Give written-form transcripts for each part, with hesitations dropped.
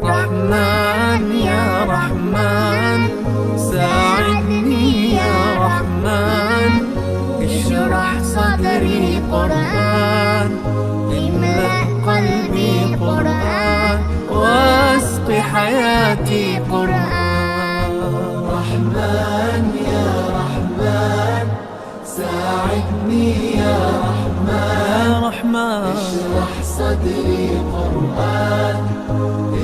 رحمن يا رحمن ساعدني يا رحمن، اشرح صدري قرآن، املأ قلبي قرآن، واسق حياتي قرآن. رحمن يا رحمن ساعدني يا رحمن، اشرح صدري قرآن،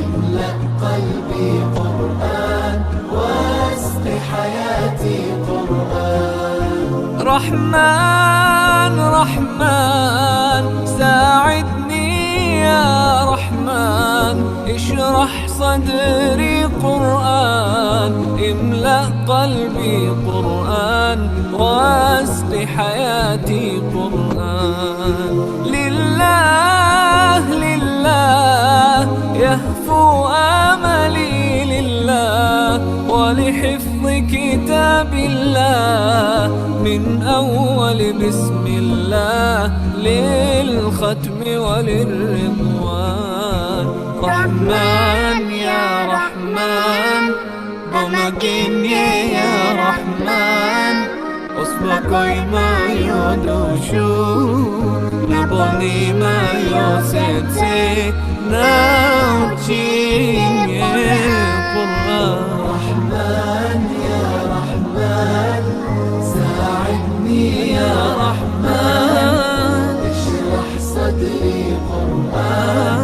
املأ قلبي قرآن، واسق حياتي قرآن. رحمن رحمن ساعدني يا رحمن، اشرح صدري قرآن، املأ قلبي قرآن، واسق حياتي قرآن. لله لله يهفو آملي لله، ولحفظ كتاب الله من أول بسم الله للختم وللرضوان. رحمن يا رحمن بمجيني يا رحمن، أصبحي ما يدوشو نبني ما يوسيتي ناوتشيني قرآن. رحمن يا رحمن ساعدني يا رحمن، اشرح صدري قرآن،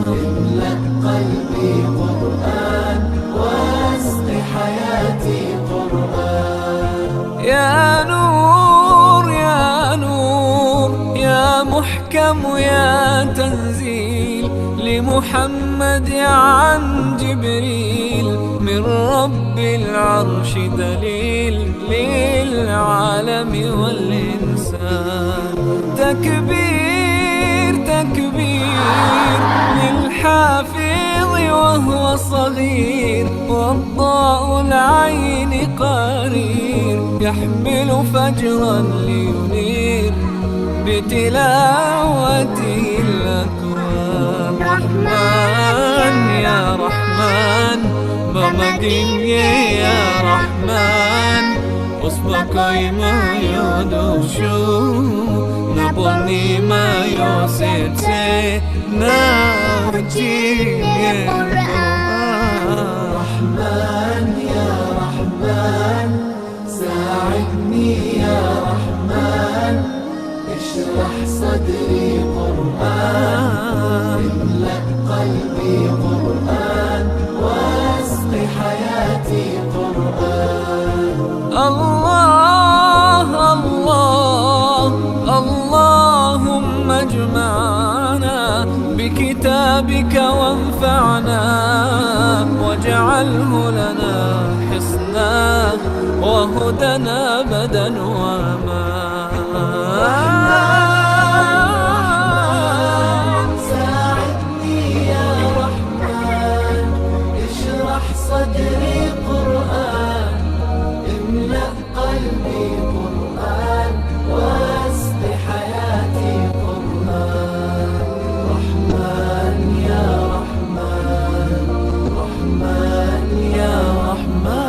املأ قلبي قرآن، واسق حياتي قرآن. يا نور يا نور يا محكم يا تنزيل لمحمد عن جبريل، من رب العرش دليل للعالم والإنسان. تكبير تكبير للحافظ وهو صغير، والضاء العين قرير، يحمل فجرا لينير بتلاوته الأكوان. رحمن يا رحمن بمجيني يا رحمن، أصبحي ما يدوشو نبني ما يوسيتي ناوتشيني قرآن. رحمن يا رحمن ساعدني يا رحمن، اشرح صدري قرآن، املأ قلبي قرآن، واسق حياتي قرآن. الله الله اللهم اجمعنا بكتابك وانفعنا، واجعله لنا حصنا وهدنا أبدا وأمان. ساعدني يا رحمن، اشرح صدري قرآن، املأ قلبي قرآن، واسق حياتي قرآن. رحمن يا رحمن، رحمن يا رحمن.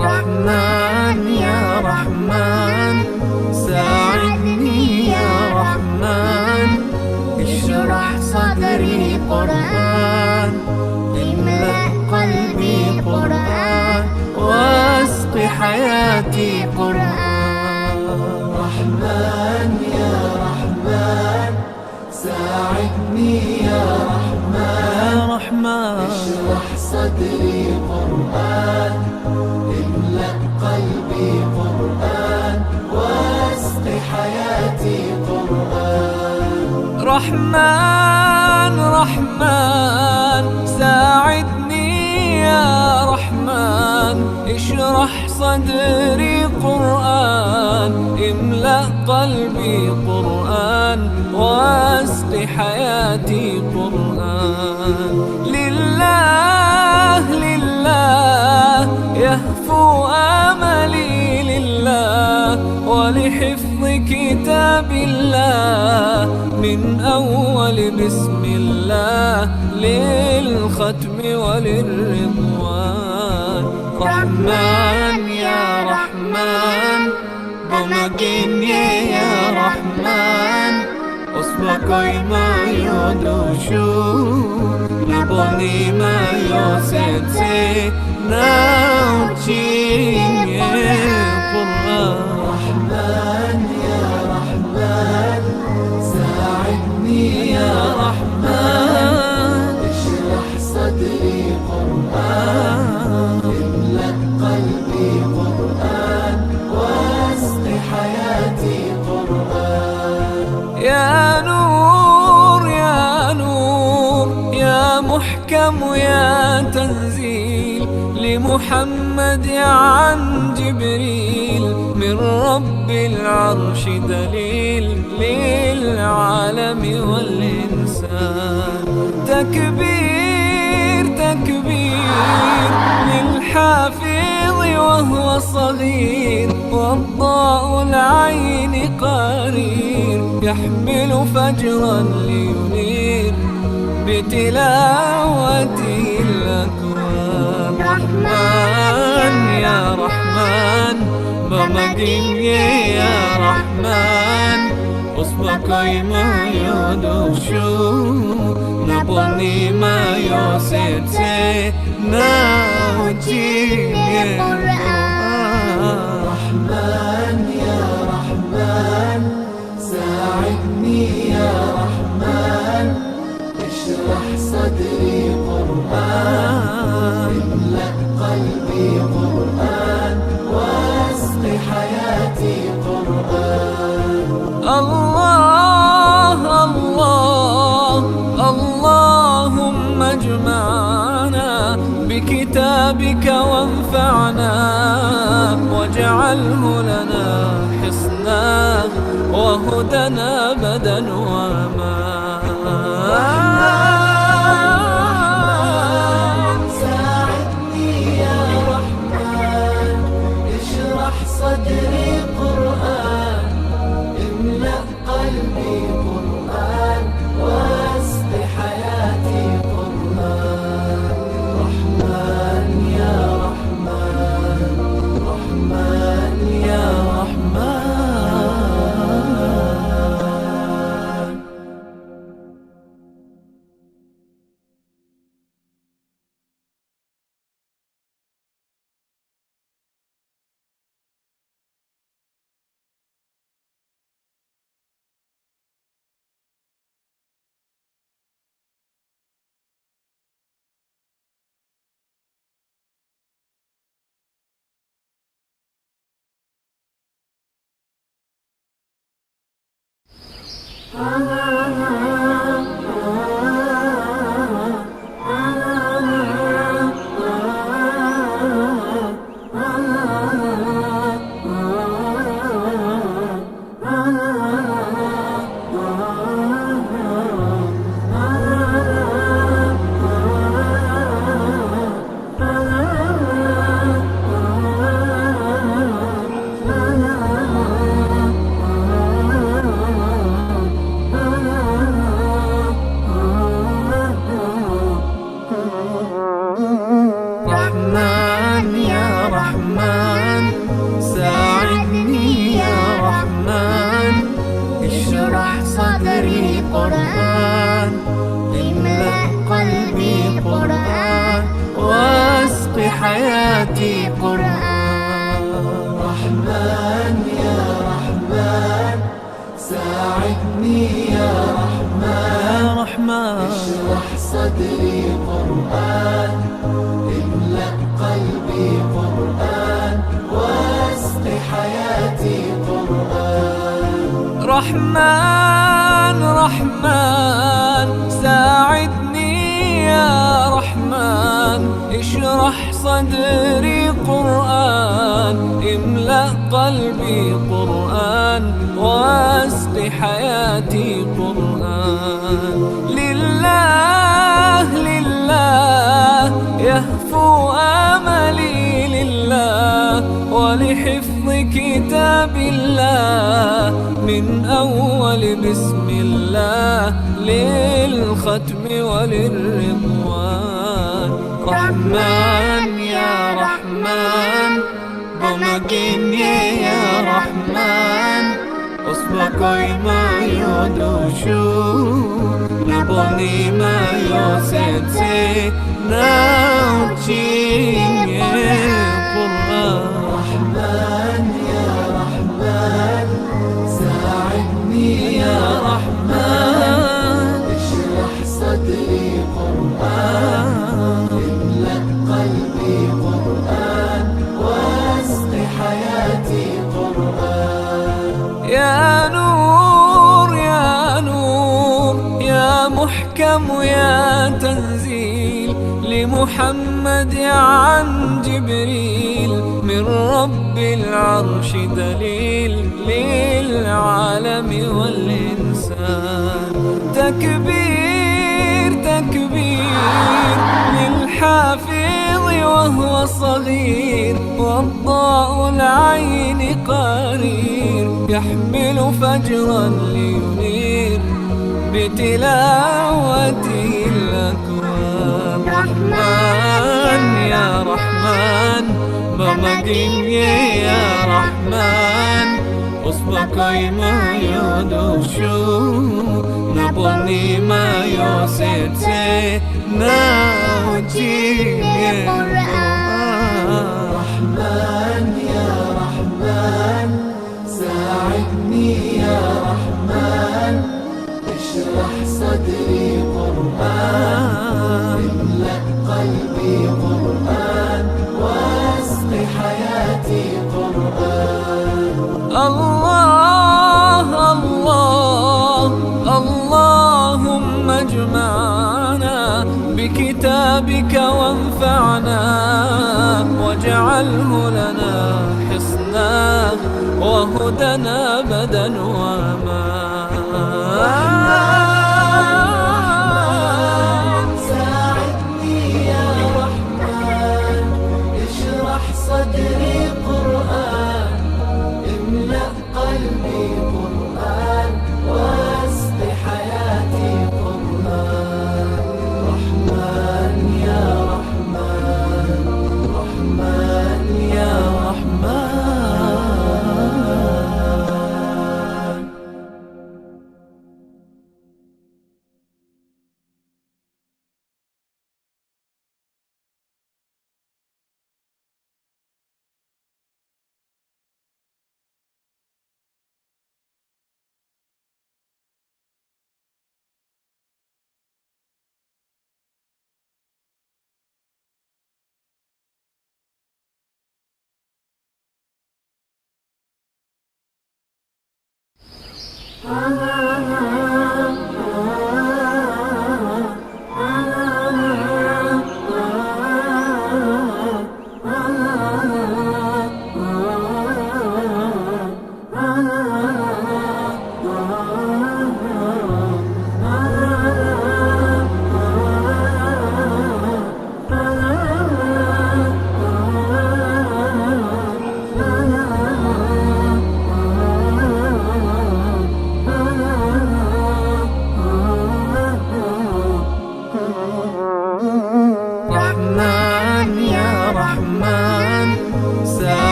رحمن يا رحمن ساعدني يا رحمن اشرح صدري قرآن املأ قلبي قرآن واسق حياتي قرآن رحمن يا رحمن ساعدني يا رحمن اشرح صدري قرآن املأ قلبي قرآن واسق حياتي قرآن رحمن رحمن ساعدني يا رحمن اشرح صدري قرآن املأ قلبي قرآن واسق حياتي قرآن لله لله يهفو آملي لله ولحفظ كتاب الله من أول بسم الله للختم وللرضوان رحمن يا رحمن بمجيني يا رحمن أصبحي ما يدوشو نبني ما يوسيتي ناوتشيني قرآن رحمن يا رحمن ساعدني يا رحمن اشرح صدري قرآن املأ قلبي قرآن واسق حياتي قرآن يا نور يا نور يا محكم يا تنزيل لمحمد عن جبريل من رب العرش دليل للعالم والإنسان تكبير تكبير للحافظ وهو صغير والضاء العين قرير يحمل فجرا لينير بتلاوته الأكوان رحمن يا رحمن بمجيني يا رحمن أصبحي ما يدوشو نبني ما يوسيتي ناوتيني رحمن يا رحمن ساعدني يا رحمن اشرح صدري قرآن املأ قلبي قرآن واسق حياتي قرآن الله الله اللهم اجمعنا بكتابك وانفعنا واجعله لنا حصنا وهدنا أبدا وأمان ساعدني يا رحمن اشرح صدري قرآن املأ قلبي قرآن واسق حياتي قرآن رحمن يا رحمن رحمن يا رحمن صدري قرآن، املأ قلبي قرآن، واسق حياتي قرآن. رحمن رحمن ساعدني يا رحمن، اشرح صدري قرآن، املأ قلبي قرآن، واسق حياتي قرآن. لله لله يهفو آملي لله، ولحفظ كتاب الله من أول بسم الله للختم وللرضوان. رحمن يا رحمن بمجيني يا رحمن، أصبحي ما يدوشو نبني ما يوسيتي ناوتشيني قرآن. رحمن يا رحمن ساعدني يا رحمن، اشرح صدري قرآن، املأ قلبي قرآن، واسق حياتي قرآن. يا نور يا نور يا محكم يا تنزيل لمحمد عن جبريل، من رب العرش دليل للعالم والإنسان. تكبير تكبير للحافظ وهو صغير، والضاء العين قرير، يحمل فجرا لينير بتلاوته الأكوان. رحمن يا رحمن بمجيني يا رحمن، أصبحي ما يدوشو نبني ما يوسيتي ناوتيني قرآن. رحمن يا رحمن ساعدني يا رحمن، اشرح صدري قرآن، املأ قلبي قرآن، واسق حياتي قرآن. الله الله اللهم اجمعنا بكتابك وانفعنا، واجعله لنا حصنا وهدنا أبدا وأمان. ساعدني يا رحمن، اشرح صدري قرآن، املأ قلبي قرآن، واسق حياتي قرآن. رحمن يا رحمن، رحمن يا رحمن.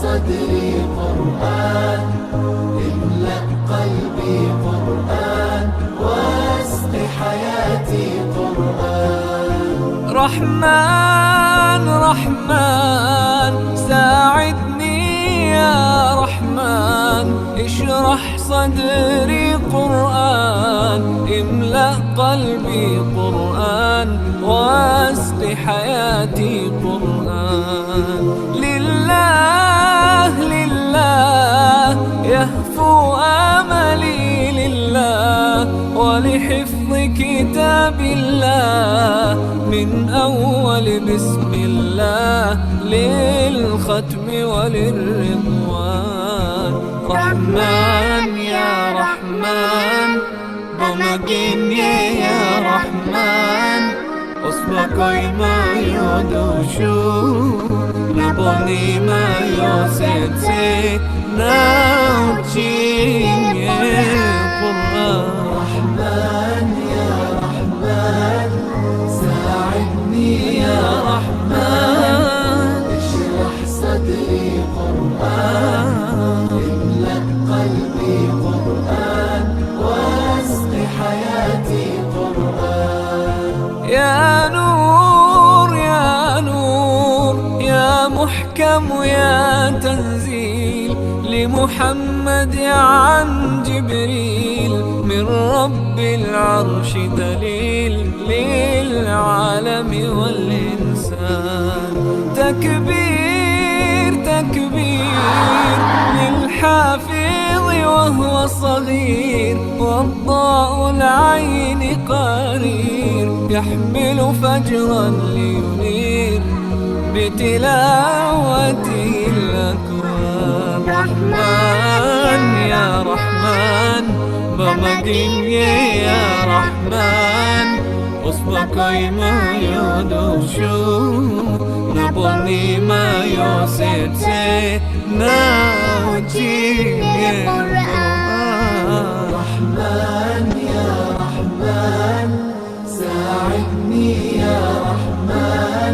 صدري قرآن، املأ قلبي قرآن، واسق حياتي قرآن. رحمن رحمن ساعدني يا رحمن، اشرح صدري قرآن، املأ قلبي قرآن، واسق حياتي قرآن. لله لله يهفو آملي لله، ولحفظ كتاب الله من أول بسم الله للختم وللرضوان. رحمن يا رحمن بمجيني يا رحمن، أصبحي ما يدوشو نبني ما يوسيتي ناوتشيني قرآن. رحمن يا رحمن ساعدني يا رحمن، اشرح صدري قرآن، املأ قلبي قرآن، واسق حياتي قرآن. يا نور يا نور يا محكم يا تنزيل لمحمد عن جبريل، من رب العرش دليل للعالم والإنسان. تكبير تكبير للحافظ وهو صغير، والضاء العين قرير، يحمل فجرا لينير بتلاوته الأكوان. رحمن يا رحمن بمجيني يا رحمن، أصبحي ما يدوشو نبني ما يوسيتي ناوتشيني قرآن. رحمن يا رحمن ساعدني يا رحمن،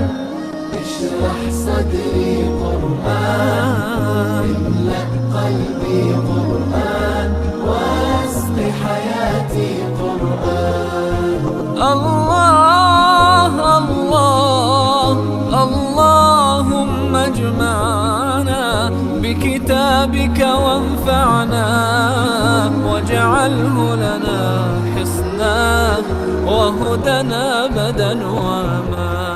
اشرح صدري قرآن، املأ قلبي قرآن، واسق حياتي قرآن. الله الله اللهم اجمعنا بكتابك وانفعنا، واجعله لنا حصنا وهدنا أبدا وأمان.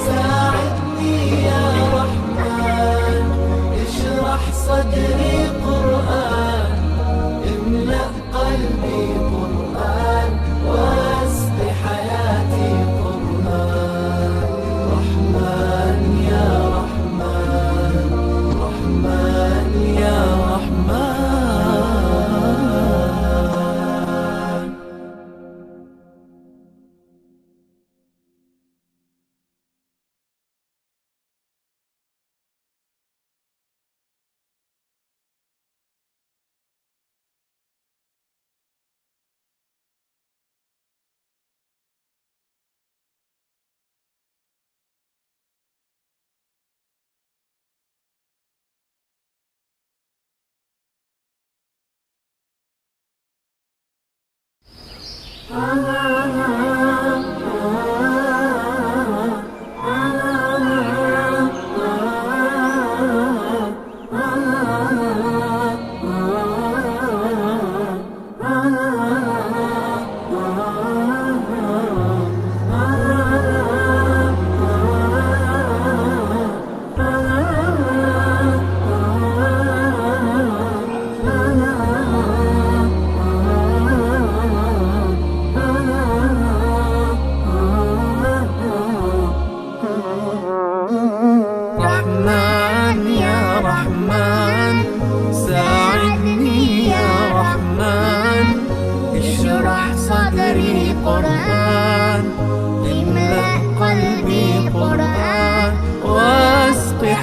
ساعدني يا رحمن، اشرح صدري قرآن، املأ قلبي قرآن، واسق حياتي قرآن. رحمن يا رحمن، رحمن يا رحمن.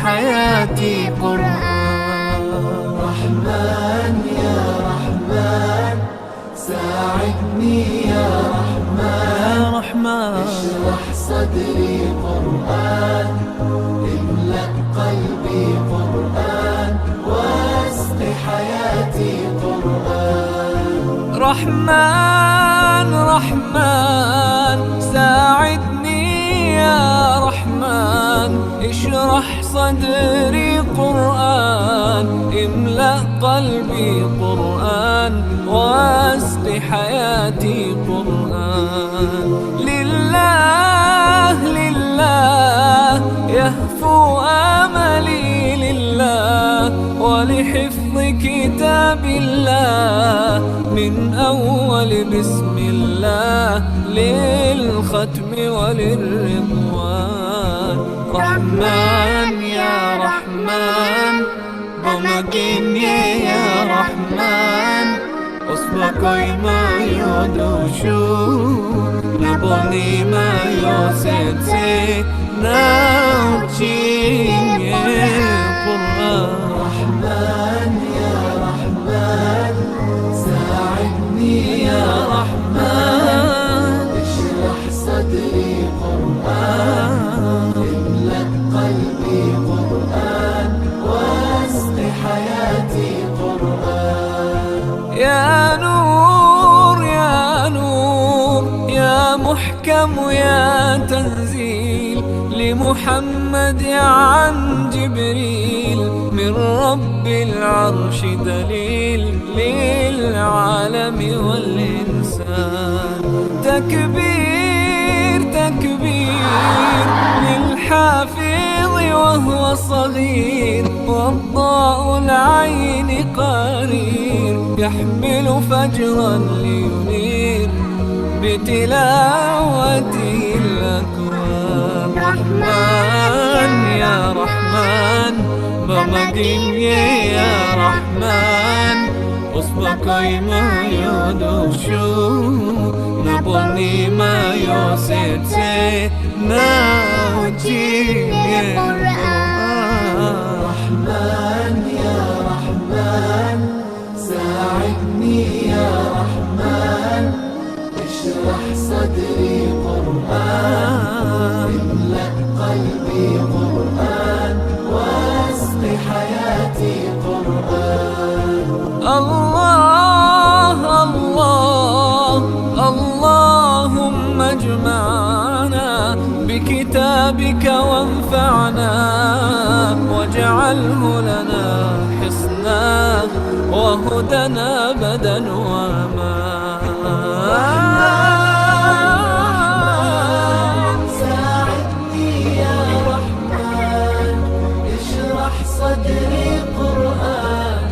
حياتي قرآن. رحمن يا رحمن ساعدني يا رحمن، يا رحمن اشرح صدري قرآن، رحمن رحمن ساعدني يا رحمن، اشرح صدري قرآن، املأ قلبي قرآن، واسق حياتي قرآن. لله لله يهفو آملي لله، ولحفظ كتاب الله من أول بسم الله للختم وللرضوان. رحمن يا رحمن بمجيني يا رحمن، أصبحي ما يدوشو نبني ما يوسيتي ناوتشيني قرآن. رحمن يا رحمن ساعدني يا رحمن، اشرح صدري قرآن، املأ قلبي قرآن، واسق حياتي قرآن. يا نور يا نور يا محكم يا تنزيل لمحمد عن جبريل، من رب العرش دليل للعالم والإنسان. تكبير تكبير للحافظ وهو صغير، والضاء العين قرير، يحمل فجرا لينير بتلاوته الأكوان. رحمن يا رحمن بمجيني يا رحمن، أصبحي ما يدوشو نبني ما يوسيتي ناوجيني قرآن. رحمن يا رحمن ساعدني يا رحمن، اشرح صدري قرآن، املأ قلبي قرآن، واسق حياتي قرآن. الله الله اللهم اجمعنا بكتابك وانفعنا، واجعله لنا حصنا وهدنا أبدا وما. ساعدني يا رحمن، اشرح صدري قرآن،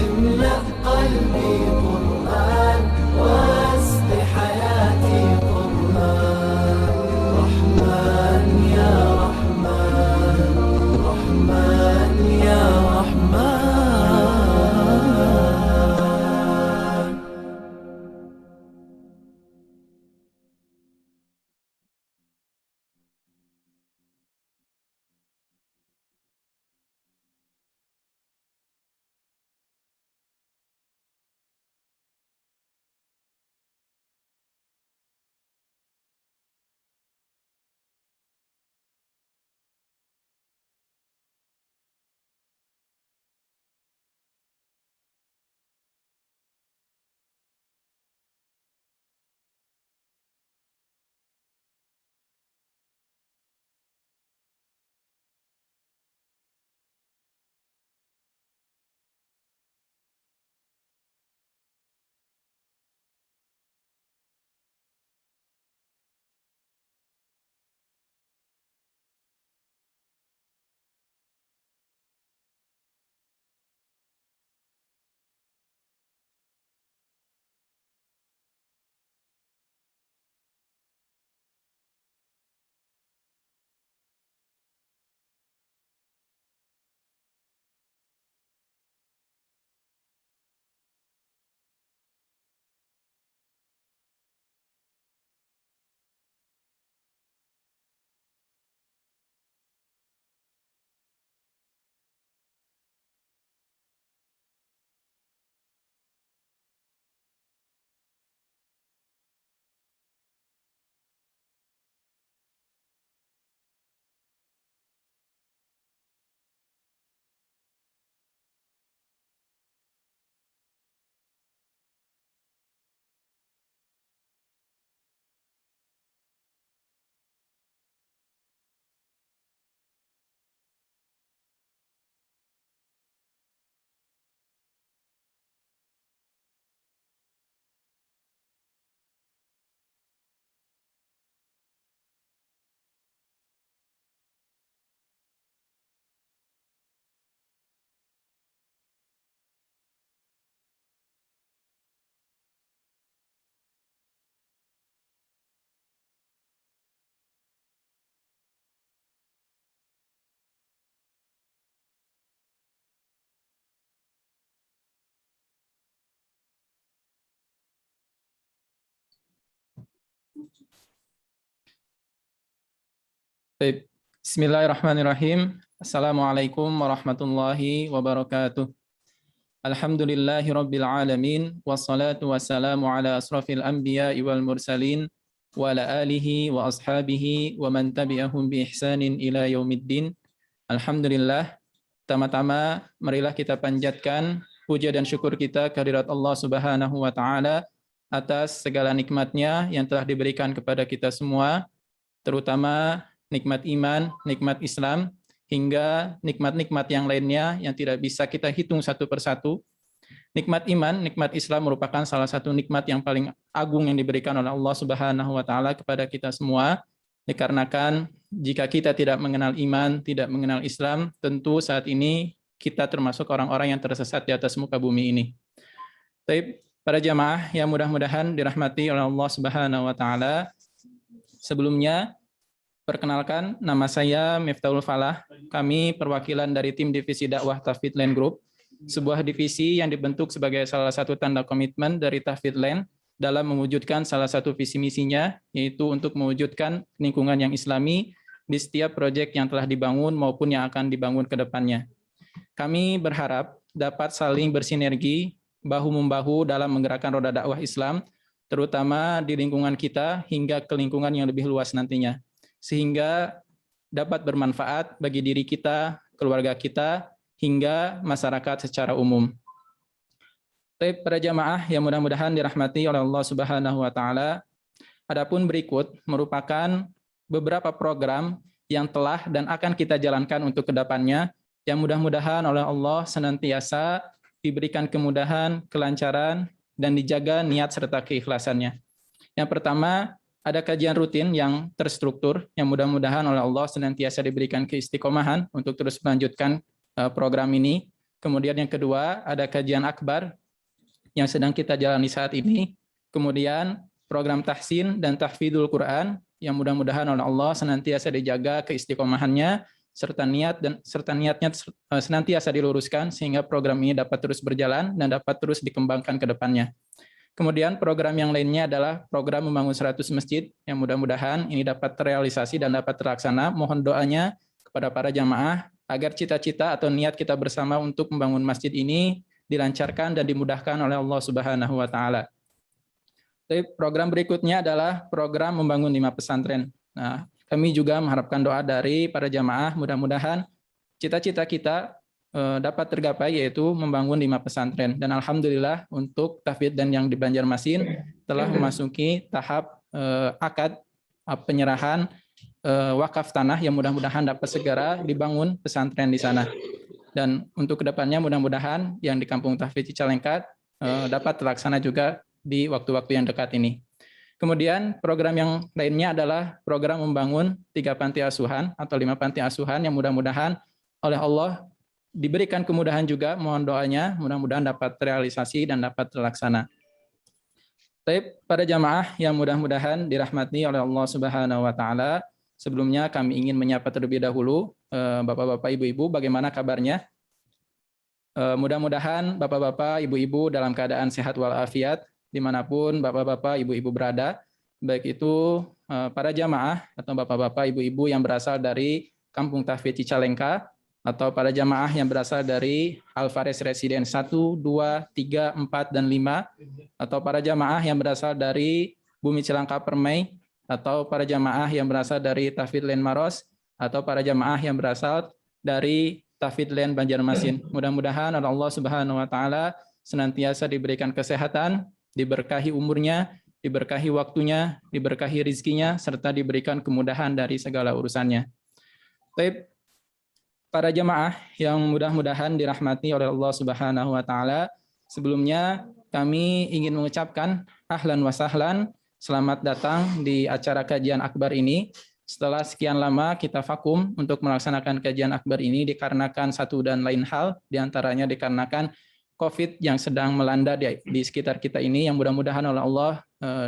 املأ قلبي قرآن، واسق حياتي قرآن. رحمن يا رحمن رحمن يا رحمن. Baik. Bismillahirrahmanirrahim. Assalamualaikum warahmatullahi wabarakatuh. Alhamdulillahi rabbil alamin. Wassalatu wassalamu ala asrafil anbiya wal mursalin. Wa ala alihi wa ashabihi wa man tabi'ahum bi ihsanin ila yaumiddin. Alhamdulillah. Pertama-tama marilah kita panjatkan puja dan syukur kita kehadirat Allah Subhanahu wa taala atas segala nikmatnya yang telah diberikan kepada kita semua, terutama nikmat iman, nikmat Islam, hingga nikmat-nikmat yang lainnya yang tidak bisa kita hitung satu persatu. Nikmat iman, nikmat Islam merupakan salah satu nikmat yang paling agung yang diberikan oleh Allah Subhanahu wa taala kepada kita semua. Dikarenakan jika kita tidak mengenal iman, tidak mengenal Islam, tentu saat ini kita termasuk orang-orang yang tersesat di atas muka bumi ini. Baik, para jamaah yang mudah-mudahan dirahmati oleh Allah Subhanahu wa taala. Sebelumnya perkenalkan, nama saya Miftahul Falah. Kami perwakilan dari tim divisi dakwah Tahfidz Land Group, sebuah divisi yang dibentuk sebagai salah satu tanda komitmen dari Tahfidz Land dalam mewujudkan salah satu visi misinya, yaitu untuk mewujudkan lingkungan yang islami di setiap proyek yang telah dibangun maupun yang akan dibangun ke depannya. Kami berharap dapat saling bersinergi, bahu-membahu dalam menggerakkan roda dakwah Islam, terutama di lingkungan kita hingga ke lingkungan yang lebih luas nantinya, sehingga dapat bermanfaat bagi diri kita, keluarga kita, hingga masyarakat secara umum. Baik, para jamaah yang mudah-mudahan dirahmati oleh Allah Subhanahu wa taala, adapun berikut merupakan beberapa program yang telah dan akan kita jalankan untuk kedepannya, yang mudah-mudahan oleh Allah senantiasa diberikan kemudahan, kelancaran, dan dijaga niat serta keikhlasannya. Yang pertama, ada kajian rutin yang terstruktur, yang mudah-mudahan oleh Allah senantiasa diberikan keistiqomahan untuk terus melanjutkan program ini. Kemudian yang kedua, ada kajian akbar yang sedang kita jalani saat ini. Kemudian program tahsin dan tahfidzul Quran, yang mudah-mudahan oleh Allah senantiasa dijaga keistiqomahannya, serta niatnya senantiasa diluruskan, sehingga program ini dapat terus berjalan dan dapat terus dikembangkan ke depannya. Kemudian program yang lainnya adalah program membangun 100 masjid, yang mudah-mudahan ini dapat terrealisasi dan dapat terlaksana. Mohon doanya kepada para jamaah agar cita-cita atau niat kita bersama untuk membangun masjid ini dilancarkan dan dimudahkan oleh Allah Subhanahu wa taala. Program berikutnya adalah program membangun 5 pesantren. Nah, kami juga mengharapkan doa dari para jamaah, mudah-mudahan cita-cita kita dapat tergapai, yaitu membangun 5 pesantren. Dan alhamdulillah untuk Tahfidz dan yang di Banjarmasin telah memasuki tahap akad penyerahan wakaf tanah, yang mudah-mudahan dapat segera dibangun pesantren di sana. Dan untuk kedepannya mudah-mudahan yang di Kampung Tahfidz Cicalengka dapat terlaksana juga di waktu-waktu yang dekat ini. Kemudian program yang lainnya adalah program membangun 3 panti asuhan atau 5 panti asuhan, yang mudah-mudahan oleh Allah diberikan kemudahan juga, mohon doanya, mudah-mudahan dapat terrealisasi dan dapat terlaksana. Baik, para jamaah yang mudah-mudahan dirahmati oleh Allah Subhanahu wa taala, sebelumnya kami ingin menyapa terlebih dahulu Bapak-bapak, Ibu-ibu, bagaimana kabarnya? Mudah-mudahan Bapak-bapak, Ibu-ibu dalam keadaan sehat walafiat dimanapun Bapak-bapak, Ibu-ibu berada, baik itu para jamaah atau Bapak-bapak, Ibu-ibu yang berasal dari Kampung Tahfidz Cicalengka, atau para jamaah yang berasal dari Alvarez Residen 1, 2, 3, 4, dan 5, atau para jamaah yang berasal dari Bumi Cilangkap Permai, atau para jamaah yang berasal dari Tahfidz Land Maros, atau para jamaah yang berasal dari Tahfidz Land Banjarmasin. Mudah-mudahan Allah Subhanahu wa taala senantiasa diberikan kesehatan, diberkahi umurnya, diberkahi waktunya, diberkahi rizkinya, serta diberikan kemudahan dari segala urusannya. Baik, para jamaah yang mudah-mudahan dirahmati oleh Allah Subhanahu wa taala, sebelumnya kami ingin mengucapkan ahlan wa sahlan, selamat datang di acara kajian akbar ini. Setelah sekian lama kita vakum untuk melaksanakan kajian akbar ini dikarenakan satu dan lain hal, diantaranya dikarenakan COVID yang sedang melanda di sekitar kita ini, yang mudah-mudahan oleh Allah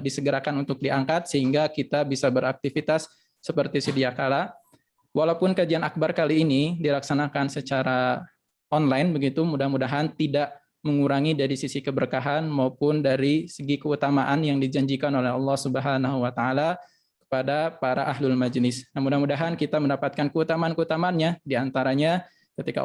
disegerakan untuk diangkat sehingga kita bisa beraktivitas seperti sedia kala. Walaupun kajian akbar kali ini dilaksanakan secara online begitu, mudah-mudahan tidak mengurangi dari sisi keberkahan maupun dari segi keutamaan yang dijanjikan oleh Allah Subhanahu wa taala kepada para ahlul majlis. Nah, mudah-mudahan kita mendapatkan keutamaan-keutamaannya, di antaranya ketika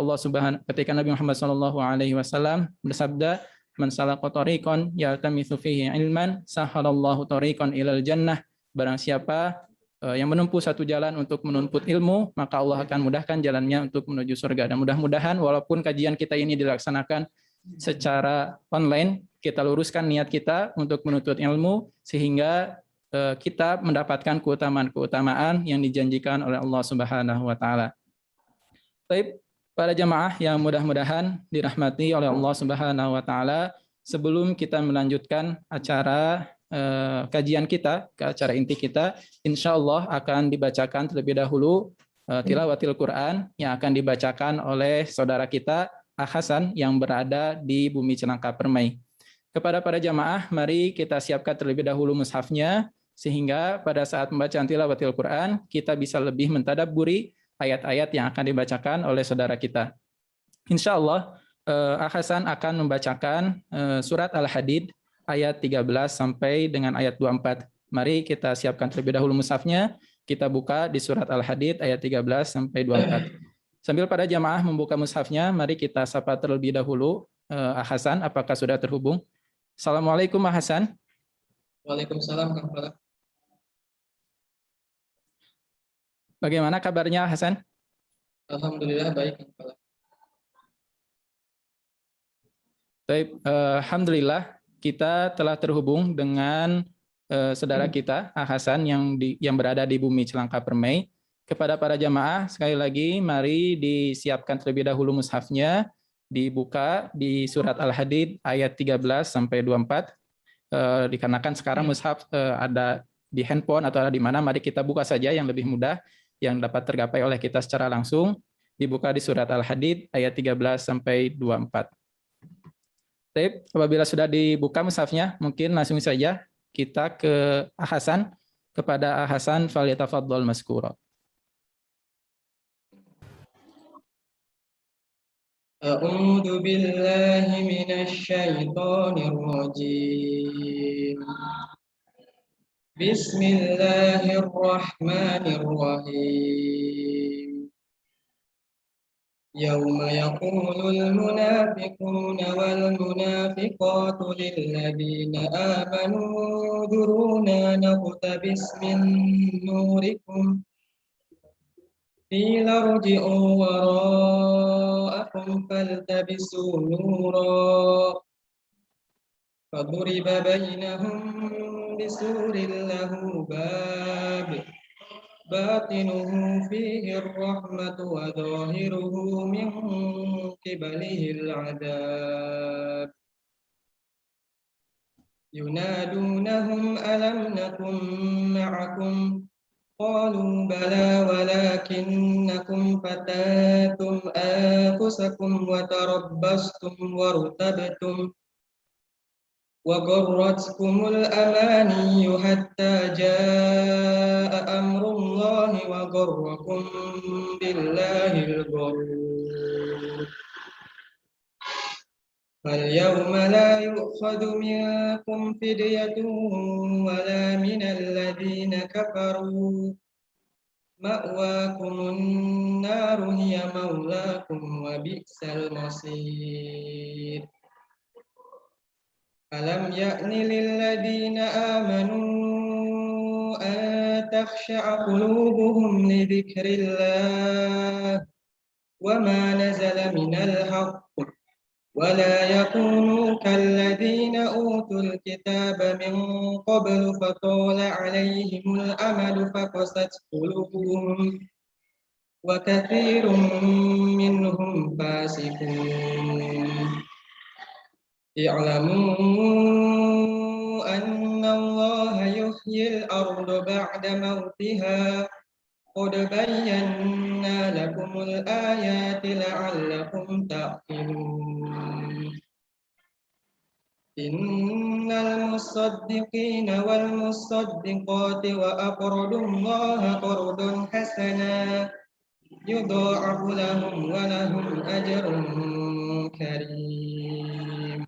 Nabi Muhammad SAW bersabda, "Man salaka tariqan yaltamitsu fihi ilman, sahalallahu tariqan ilal jannah." Barang siapa yang menempuh satu jalan untuk menuntut ilmu, maka Allah akan mudahkan jalannya untuk menuju surga. Dan mudah-mudahan walaupun kajian kita ini dilaksanakan secara online, kita luruskan niat kita untuk menuntut ilmu sehingga kita mendapatkan keutamaan-keutamaan yang dijanjikan oleh Allah Subhanahu wa taala. Baik, para jamaah yang mudah-mudahan dirahmati oleh Allah Subhanahu wa taala, sebelum kita melanjutkan acara kajian kita, ke acara inti kita, insya Allah akan dibacakan terlebih dahulu tilawatil Quran yang akan dibacakan oleh saudara kita Hasan yang berada di Bumi Celangkap Permai. Kepada para jamaah, mari kita siapkan terlebih dahulu mushafnya, sehingga pada saat pembacaan tilawatil Quran, kita bisa lebih mentadabburi ayat-ayat yang akan dibacakan oleh saudara kita. Insya Allah, Hasan akan membacakan surat Al-Hadid ayat 13 sampai dengan ayat 24. Mari kita siapkan terlebih dahulu mushafnya, kita buka di surat Al-Hadid ayat 13 sampai 24. Sambil para jamaah membuka mushafnya, mari kita sapa terlebih dahulu Hasan, apakah sudah terhubung? Assalamualaikum Hasan. Waalaikumsalam Kang Falah. Bagaimana kabarnya Hasan? Alhamdulillah baik Kang Falah. Baik, alhamdulillah kita telah terhubung dengan saudara kita Hasan yang berada di Bumi Celangkap Permai. Kepada para jamaah sekali lagi mari disiapkan terlebih dahulu mushafnya, dibuka di surat Al-Hadid ayat 13 sampai 24. Dikarenakan sekarang mushaf ada di handphone atau ada di mana, mari kita buka saja yang lebih mudah, yang dapat tergapai oleh kita secara langsung. Dibuka di surat Al-Hadid ayat 13 sampai 24. Baik, apabila sudah dibuka mushafnya, mungkin langsung saja kita ke Hasan. Kepada Hasan, falyatafaddal mazkura. A'udzu billahi minasy syaithanir rajim. Bismillahirrahmanirrahim. Yauma yaqulul munafiquna wal munafiqatu lil ladzina amanu duruna naqtabis min nurikum qila irji'u wara'akum faltabisu nura faduriba bainahum bisurin lahu bab batinuhu fihi ar-rahmatu wa zahiruhu min qibalihi al-'adab yunadunahum alam nakum ma'akum qalu bala walakinnakum fatatum anfusakum wa tarabbastum wartabtum wa gharratkumul amani hatta jaa amrullahi wa gharrakum billahil ghurur. فَالْيَوْمَ لَا يُؤْخَذُ مِنكُمْ فِدْيَةٌ وَلَا مِنَ الَّذِينَ كَفَرُوا مَأْوَاكُمُ النَّارُ هِيَ مَوْلَاكُمْ وَبِئْسَ الْمَصِيرُ. أَلَمْ يَأْنِ لِلَّذِينَ آمَنُوا أَن تَخْشَعَ قُلُوبُهُمْ لِذِكْرِ اللَّهِ وَمَا نَزَلَ مِنَ الْحَقِّ ولا يكونوا كالذين أوتوا الكتاب من قبل فطال عليهم الأمد فقست قلوبهم وكثير منهم فاسقون. اعلموا أن الله يحيي الأرض بعد موتها قد بينا لكم الآيات لعلكم تعقلون. إن المصدقين والمصدقات وأقرضوا الله قرضا حسنا يضاعف لهم ولهم أجر كريم.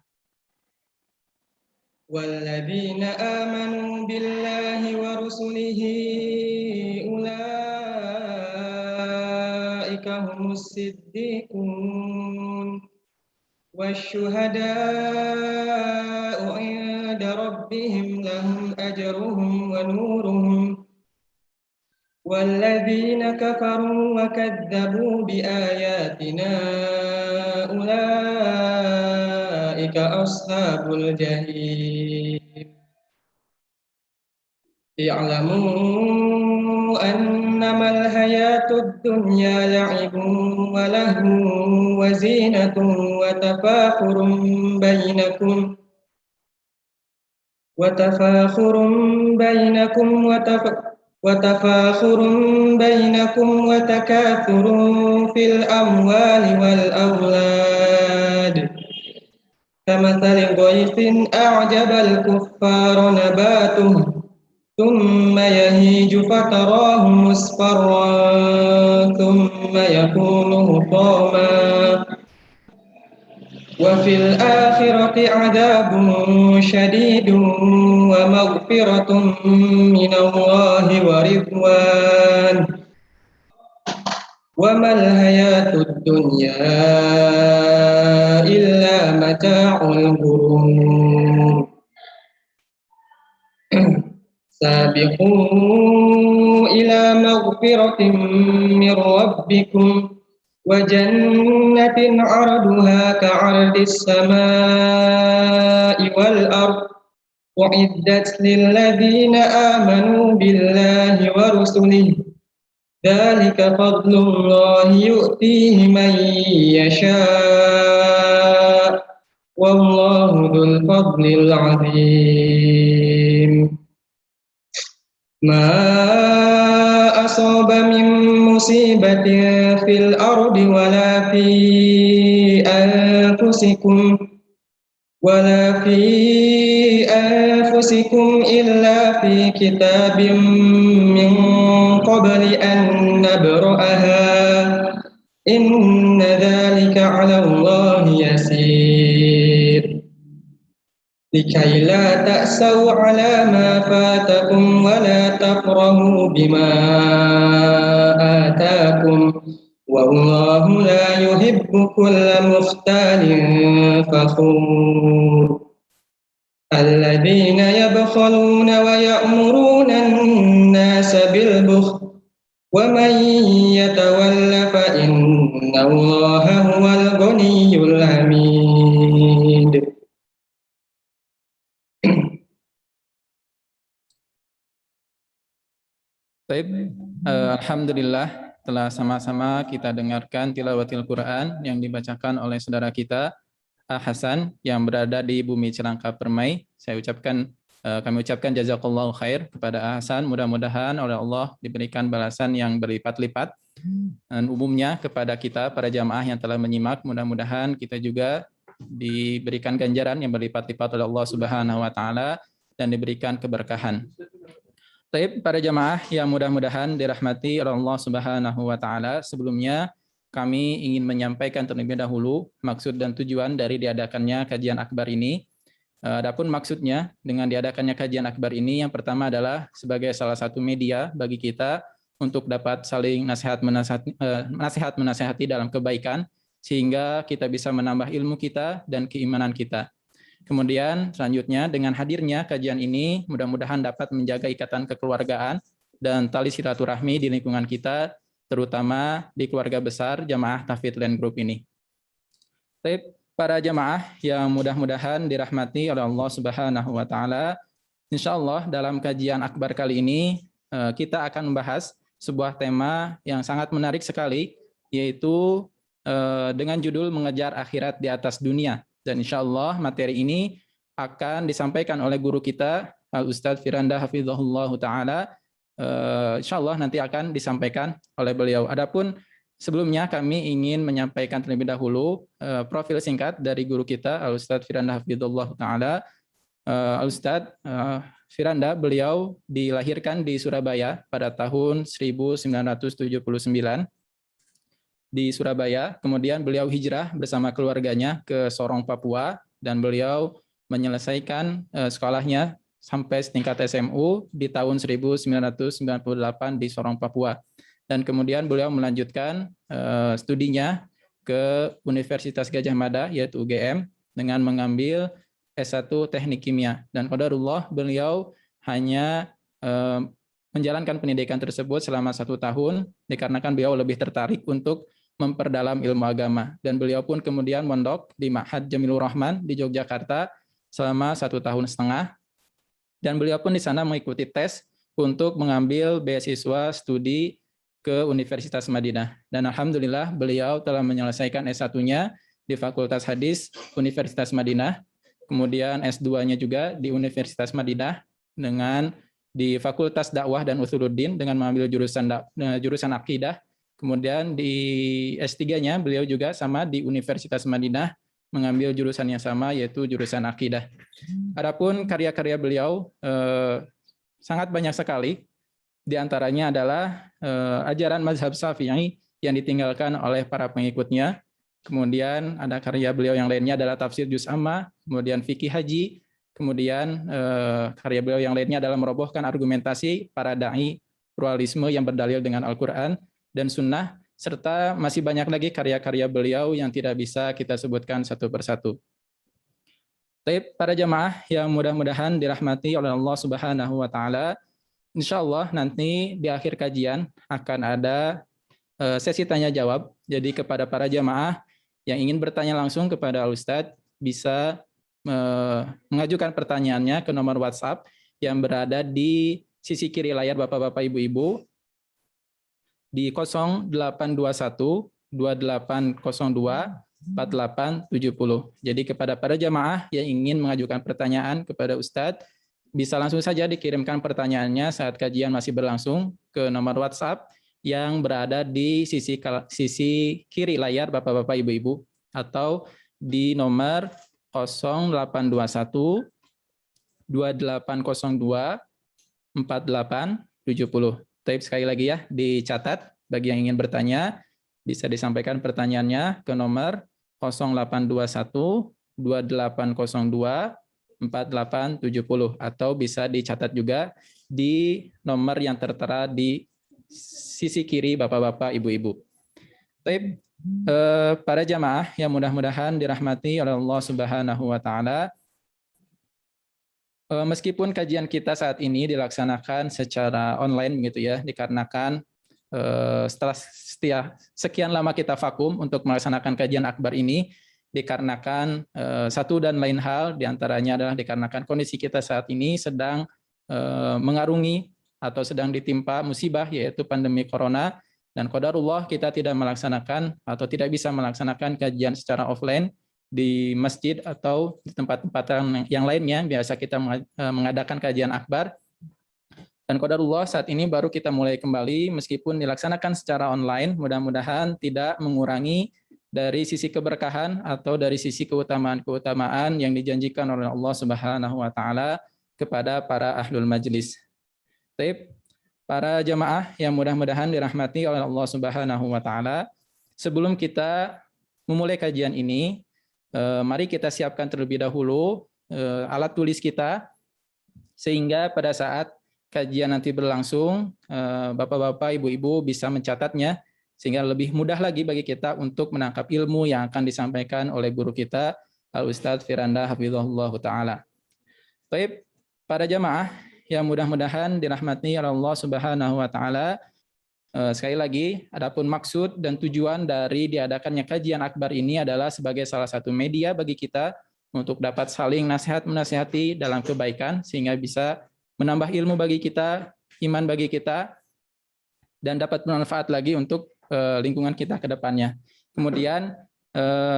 والذين آمنوا بالله ورسله أولئك هم الصديقون والشهداء عند ربهم لهم أجرهم ونورهم والذين كفروا وكذبوا بآياتنا أولئك أصحاب الجحيم اعلموا أنما الحياة الدنيا لعب ولهو وزينة وتفاخر بينكم وتكاثر في الأموال والأولاد كمثل غيث أعجب الكفار نباته ثم يهيج فتراه مصفرا ثم يكون هطاما وفي الآخرة عذاب شديد ومغفرة من الله ورضوان وما الحياة الدنيا إلا متاع الغرور سابقوا إلى مغفرة من ربكم وجنة عرضها كعرض السماء والأرض أعدت للذين آمنوا بالله ورسله ذلك فضل الله يؤتيه من يشاء والله ذو الفضل العظيم ما أصاب من مصيبة في الأرض ولا في أنفسكم إلا في كتاب من قبل أن نبرأها إن ذلك على الله يسير لكي لا تأسوا على ما فاتكم ولا تفرحوا بما آتاكم والله لا يحب كل مختال فخور الذين يبخلون ويأمرون الناس بالبخل ومن يتول فإن الله هو الغني الحميد. Baik, alhamdulillah telah sama-sama kita dengarkan tilawatil Quran yang dibacakan oleh saudara kita Hasan yang berada di bumi Cilangkap Permai. Kami ucapkan jazakallahu khair kepada Hasan, mudah-mudahan oleh Allah diberikan balasan yang berlipat-lipat. Dan umumnya kepada kita para jamaah yang telah menyimak, mudah-mudahan kita juga diberikan ganjaran yang berlipat-lipat oleh Allah Subhanahu wa taala dan diberikan keberkahan. Baik, para jamaah yang mudah-mudahan dirahmati oleh Allah Subhanahu wa taala, sebelumnya kami ingin menyampaikan terlebih dahulu maksud dan tujuan dari diadakannya kajian akbar ini. Adapun maksudnya dengan diadakannya kajian akbar ini, yang pertama adalah sebagai salah satu media bagi kita untuk dapat saling nasihat-menasihati dalam kebaikan, sehingga kita bisa menambah ilmu kita dan keimanan kita. Kemudian selanjutnya dengan hadirnya kajian ini mudah-mudahan dapat menjaga ikatan kekeluargaan dan tali silaturahmi di lingkungan kita, terutama di keluarga besar Jamaah Tahfidz Land Group ini. Baik, para jamaah yang mudah-mudahan dirahmati oleh Allah Subhanahu wa taala, insyaallah dalam kajian akbar kali ini kita akan membahas sebuah tema yang sangat menarik sekali, yaitu dengan judul Mengejar Akhirat di Atas Dunia. Dan insya Allah materi ini akan disampaikan oleh guru kita, Al-Ustadz Firanda Hafizahullah Ta'ala. Insya Allah nanti akan disampaikan oleh beliau. Adapun sebelumnya kami ingin menyampaikan terlebih dahulu profil singkat dari guru kita, Al-Ustadz Firanda Hafizahullah Ta'ala. Al-Ustadz Firanda, beliau dilahirkan di Surabaya pada tahun 1979. Di Surabaya, kemudian beliau hijrah bersama keluarganya ke Sorong, Papua, dan beliau menyelesaikan sekolahnya sampai setingkat SMU di tahun 1998 di Sorong, Papua. dan kemudian beliau melanjutkan studinya ke Universitas Gadjah Mada yaitu UGM dengan mengambil S1 Teknik Kimia, dan qadarullah beliau hanya menjalankan pendidikan tersebut selama 1 tahun dikarenakan beliau lebih tertarik untuk memperdalam ilmu agama, dan beliau pun kemudian mondok di Ma'had Jamilur Rahman di Yogyakarta selama 1,5 tahun, dan beliau pun di sana mengikuti tes untuk mengambil beasiswa studi ke Universitas Madinah, dan alhamdulillah beliau telah menyelesaikan S1-nya di Fakultas Hadis Universitas Madinah, kemudian S2-nya juga di Universitas Madinah dengan di Fakultas Dakwah dan Usuluddin dengan mengambil jurusan akidah. Kemudian di S3-nya beliau juga sama di Universitas Madinah mengambil jurusan yang sama yaitu jurusan akidah. Adapun karya-karya beliau sangat banyak sekali. Di antaranya adalah ajaran mazhab Syafi'i yang ditinggalkan oleh para pengikutnya. Kemudian ada karya beliau yang lainnya adalah tafsir juz amma, kemudian fikih haji, kemudian karya beliau yang lainnya adalah merobohkan argumentasi para dai pluralisme yang berdalil dengan Al-Qur'an dan sunnah, serta masih banyak lagi karya-karya beliau yang tidak bisa kita sebutkan satu persatu. Baik, para jamaah yang mudah-mudahan dirahmati oleh Allah Subhanahu wa taala, insya Allah nanti di akhir kajian akan ada sesi tanya jawab. Jadi kepada para jamaah yang ingin bertanya langsung kepada Al-Ustadz bisa mengajukan pertanyaannya ke nomor WhatsApp yang berada di sisi kiri layar Bapak-bapak Ibu-ibu di 0821 2802 4870. Jadi kepada para jamaah yang ingin mengajukan pertanyaan kepada Ustadz, bisa langsung saja dikirimkan pertanyaannya saat kajian masih berlangsung ke nomor WhatsApp yang berada di sisi kiri layar Bapak-bapak Ibu-ibu atau di nomor 0821 2802 4870. Tapi sekali lagi ya, dicatat bagi yang ingin bertanya, bisa disampaikan pertanyaannya ke nomor 0821 2802 4870 atau bisa dicatat juga di nomor yang tertera di sisi kiri Bapak-bapak Ibu-ibu. Baik, para jamaah yang mudah-mudahan dirahmati oleh Allah Subhanahu wa taala. Meskipun kajian kita saat ini dilaksanakan secara online begitu ya, dikarenakan setelah sekian lama kita vakum untuk melaksanakan kajian akbar ini, dikarenakan satu dan lain hal, diantaranya adalah dikarenakan kondisi kita saat ini sedang mengarungi atau sedang ditimpa musibah yaitu pandemi corona, dan qadarullah kita tidak melaksanakan atau tidak bisa melaksanakan kajian secara offline di masjid atau di tempat-tempat yang lainnya biasa kita mengadakan kajian akbar. Dan qadarullah saat ini baru kita mulai kembali meskipun dilaksanakan secara online, mudah-mudahan tidak mengurangi dari sisi keberkahan atau dari sisi keutamaan-keutamaan yang dijanjikan oleh Allah Subhanahu wa taala kepada para ahlul majlis. Baik, para jamaah yang mudah-mudahan dirahmati oleh Allah Subhanahu wa taala, sebelum kita memulai kajian ini, mari kita siapkan terlebih dahulu alat tulis kita, sehingga pada saat kajian nanti berlangsung, Bapak-bapak, Ibu-ibu bisa mencatatnya, sehingga lebih mudah lagi bagi kita untuk menangkap ilmu yang akan disampaikan oleh guru kita, Al-Ustadz Firanda Hafizahullah Ta'ala. Baik, para jamaah yang mudah-mudahan dirahmati oleh Allah Subhanahu wa taala. Sekali lagi, adapun maksud dan tujuan dari diadakannya kajian akbar ini adalah sebagai salah satu media bagi kita untuk dapat saling nasihat-menasihati dalam kebaikan sehingga bisa menambah ilmu bagi kita, iman bagi kita, dan dapat bermanfaat lagi untuk lingkungan kita ke depannya. Kemudian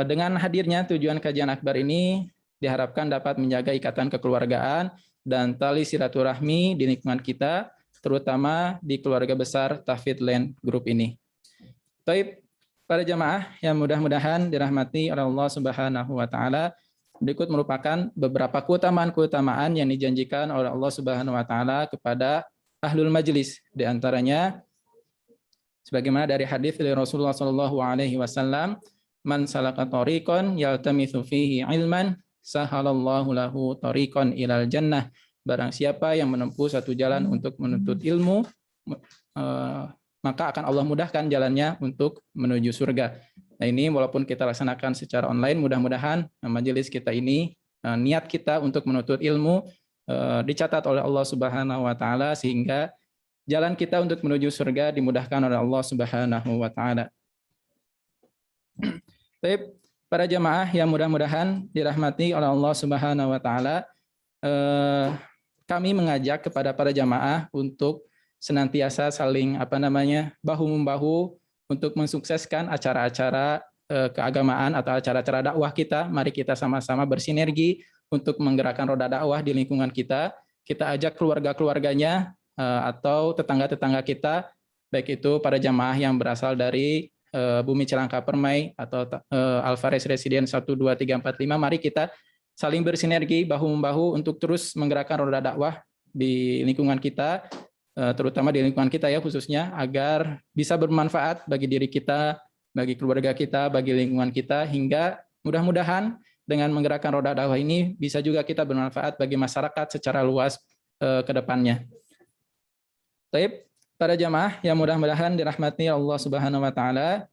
dengan hadirnya tujuan kajian akbar ini diharapkan dapat menjaga ikatan kekeluargaan dan tali silaturahmi di lingkungan kita, terutama di keluarga besar Tahfidz Land Group ini. Baik, para jamaah yang mudah-mudahan dirahmati oleh Allah Subhanahu wa taala, berikut merupakan beberapa keutamaan-keutamaan yang dijanjikan oleh Allah Subhanahu wa taala kepada ahlul majlis. Di antaranya sebagaimana dari hadis dari Rasulullah sallallahu alaihi wasallam, man salaka thariqan yaltamitsu fihi ilman sahalallahu lahu thariqan ilal jannah. Barang siapa yang menempuh satu jalan untuk menuntut ilmu, maka akan Allah mudahkan jalannya untuk menuju surga. Nah, ini walaupun kita laksanakan secara online, mudah-mudahan majelis kita ini, niat kita untuk menuntut ilmu dicatat oleh Allah Subhanahu wa taala, sehingga jalan kita untuk menuju surga dimudahkan oleh Allah Subhanahu wa taala. Baik, para jamaah yang mudah-mudahan dirahmati oleh Allah Subhanahu wa taala, kami mengajak kepada para jamaah untuk senantiasa saling bahu-membahu untuk mensukseskan acara-acara keagamaan atau acara-acara dakwah kita. Mari kita sama-sama bersinergi untuk menggerakkan roda dakwah di lingkungan kita. Kita ajak keluarga-keluarganya atau tetangga-tetangga kita, baik itu para jamaah yang berasal dari Bumi Celangka Permai atau Alvarez Residen 1, 2, 3, 4, 5. Mari kita saling bersinergi bahu-membahu untuk terus menggerakkan roda dakwah di lingkungan kita, terutama di lingkungan kita ya khususnya, agar bisa bermanfaat bagi diri kita, bagi keluarga kita, bagi lingkungan kita, hingga mudah-mudahan dengan menggerakkan roda dakwah ini bisa juga kita bermanfaat bagi masyarakat secara luas ke depannya. Baik, para jamaah yang mudah-mudahan dirahmati Allah Subhanahu wa taala,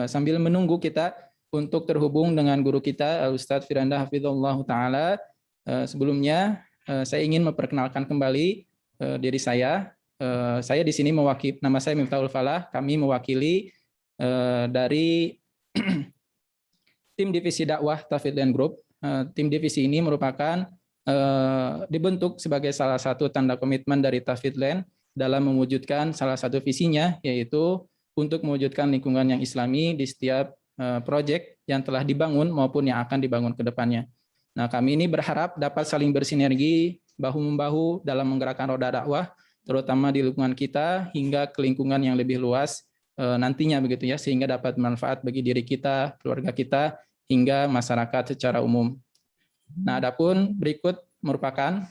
sambil menunggu kita untuk terhubung dengan guru kita Ustadz Firanda Hafizullah taala, sebelumnya saya ingin memperkenalkan kembali diri saya. Saya di sini mewakili, nama saya Miftahul Falah, kami mewakili dari tim divisi dakwah Tafidlan Group. Tim divisi ini merupakan dibentuk sebagai salah satu tanda komitmen dari Tafidlan dalam mewujudkan salah satu visinya, yaitu untuk mewujudkan lingkungan yang islami di setiap proyek yang telah dibangun maupun yang akan dibangun ke depannya. Nah, kami ini berharap dapat saling bersinergi, bahu-membahu dalam menggerakkan roda dakwah, terutama di lingkungan kita hingga ke lingkungan yang lebih luas nantinya begitu ya, sehingga dapat bermanfaat bagi diri kita, keluarga kita, hingga masyarakat secara umum. Nah, adapun berikut merupakan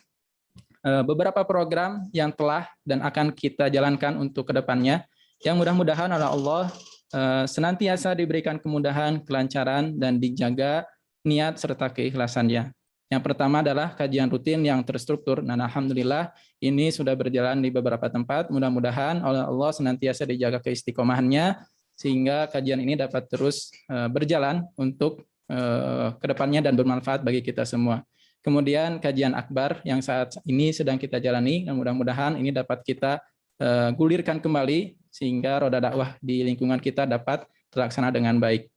beberapa program yang telah dan akan kita jalankan untuk kedepannya, yang mudah-mudahan oleh Allah senantiasa diberikan kemudahan, kelancaran, dan dijaga niat serta keikhlasannya. Yang pertama adalah kajian rutin yang terstruktur. Nah, alhamdulillah ini sudah berjalan di beberapa tempat. Mudah-mudahan oleh Allah senantiasa dijaga keistiqomahannya, sehingga kajian ini dapat terus berjalan untuk kedepannya dan bermanfaat bagi kita semua. Kemudian kajian akbar yang saat ini sedang kita jalani, dan mudah-mudahan ini dapat kita gulirkan kembali sehingga roda dakwah di lingkungan kita dapat terlaksana dengan baik.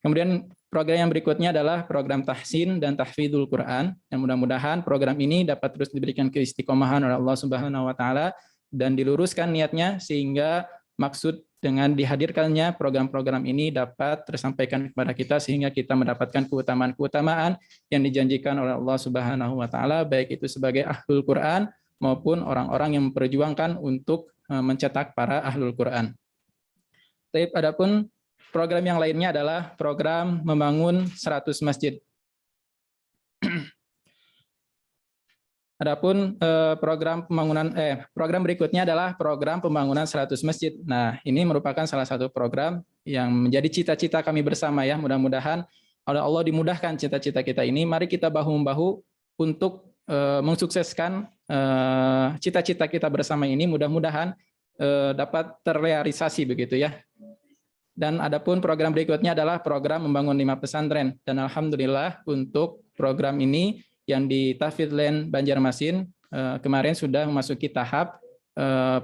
Kemudian program yang berikutnya adalah program tahsin dan tahfidzul Quran, yang mudah-mudahan program ini dapat terus diberikan keistiqomahan oleh Allah Subhanahu wa taala dan diluruskan niatnya, sehingga maksud dengan dihadirkannya program-program ini dapat tersampaikan kepada kita, sehingga kita mendapatkan keutamaan-keutamaan yang dijanjikan oleh Allah Subhanahu wa taala, baik itu sebagai ahlul Quran maupun orang-orang yang memperjuangkan untuk mencetak para ahlul Quran. Tapi adapun program yang lainnya adalah program membangun 100 masjid. Adapun program berikutnya adalah program pembangunan 100 masjid. Nah, ini merupakan salah satu program yang menjadi cita-cita kami bersama ya. Mudah-mudahan oleh Allah dimudahkan cita-cita kita ini. Mari kita bahu-membahu untuk mensukseskan cita-cita kita bersama ini. Mudah-mudahan dapat terrealisasi begitu ya. Dan adapun program berikutnya adalah program membangun 5 pesantren. Dan alhamdulillah untuk program ini yang di Tafidlan Banjarmasin kemarin sudah memasuki tahap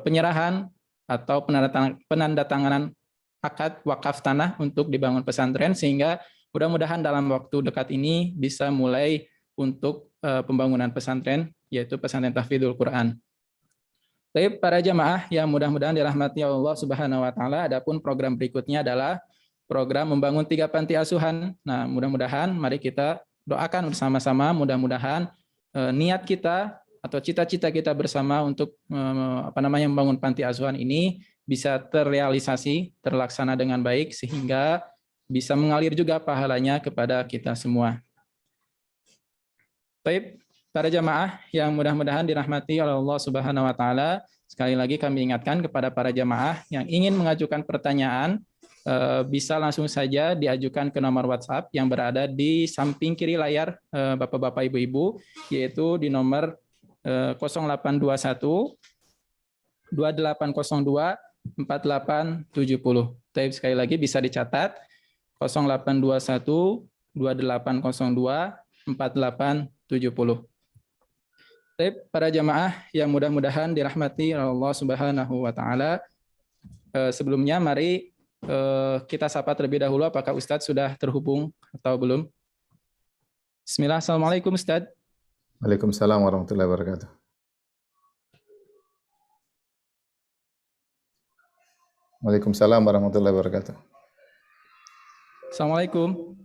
penyerahan atau penandatanganan akad wakaf tanah untuk dibangun pesantren, sehingga mudah-mudahan dalam waktu dekat ini bisa mulai untuk pembangunan pesantren, yaitu pesantren Tahfidzul Quran. Baik, para jamaah yang mudah-mudahan dirahmati Allah Subhanahu wa taala, adapun program berikutnya adalah program membangun 3 panti asuhan. Nah, mudah-mudahan mari kita doakan bersama-sama, mudah-mudahan niat kita atau cita-cita kita bersama untuk membangun panti asuhan ini bisa terrealisasi, terlaksana dengan baik, sehingga bisa mengalir juga pahalanya kepada kita semua. Baik, para jamaah yang mudah-mudahan dirahmati oleh Allah Subhanahu wa taala, sekali lagi kami ingatkan kepada para jamaah yang ingin mengajukan pertanyaan, bisa langsung saja diajukan ke nomor WhatsApp yang berada di samping kiri layar Bapak-bapak Ibu-ibu, yaitu di nomor 0821 2802 4870. Tapi sekali lagi bisa dicatat 0821 2802 4870. Baik, para jamaah yang mudah-mudahan dirahmati Allah Subhanahu wa taala. Sebelumnya mari kita sapa terlebih dahulu apakah Ustadz sudah terhubung atau belum. Bismillah, Assalamualaikum Ustadz. Waalaikumsalam warahmatullahi wabarakatuh. Waalaikumsalam warahmatullahi wabarakatuh. Assalamualaikum.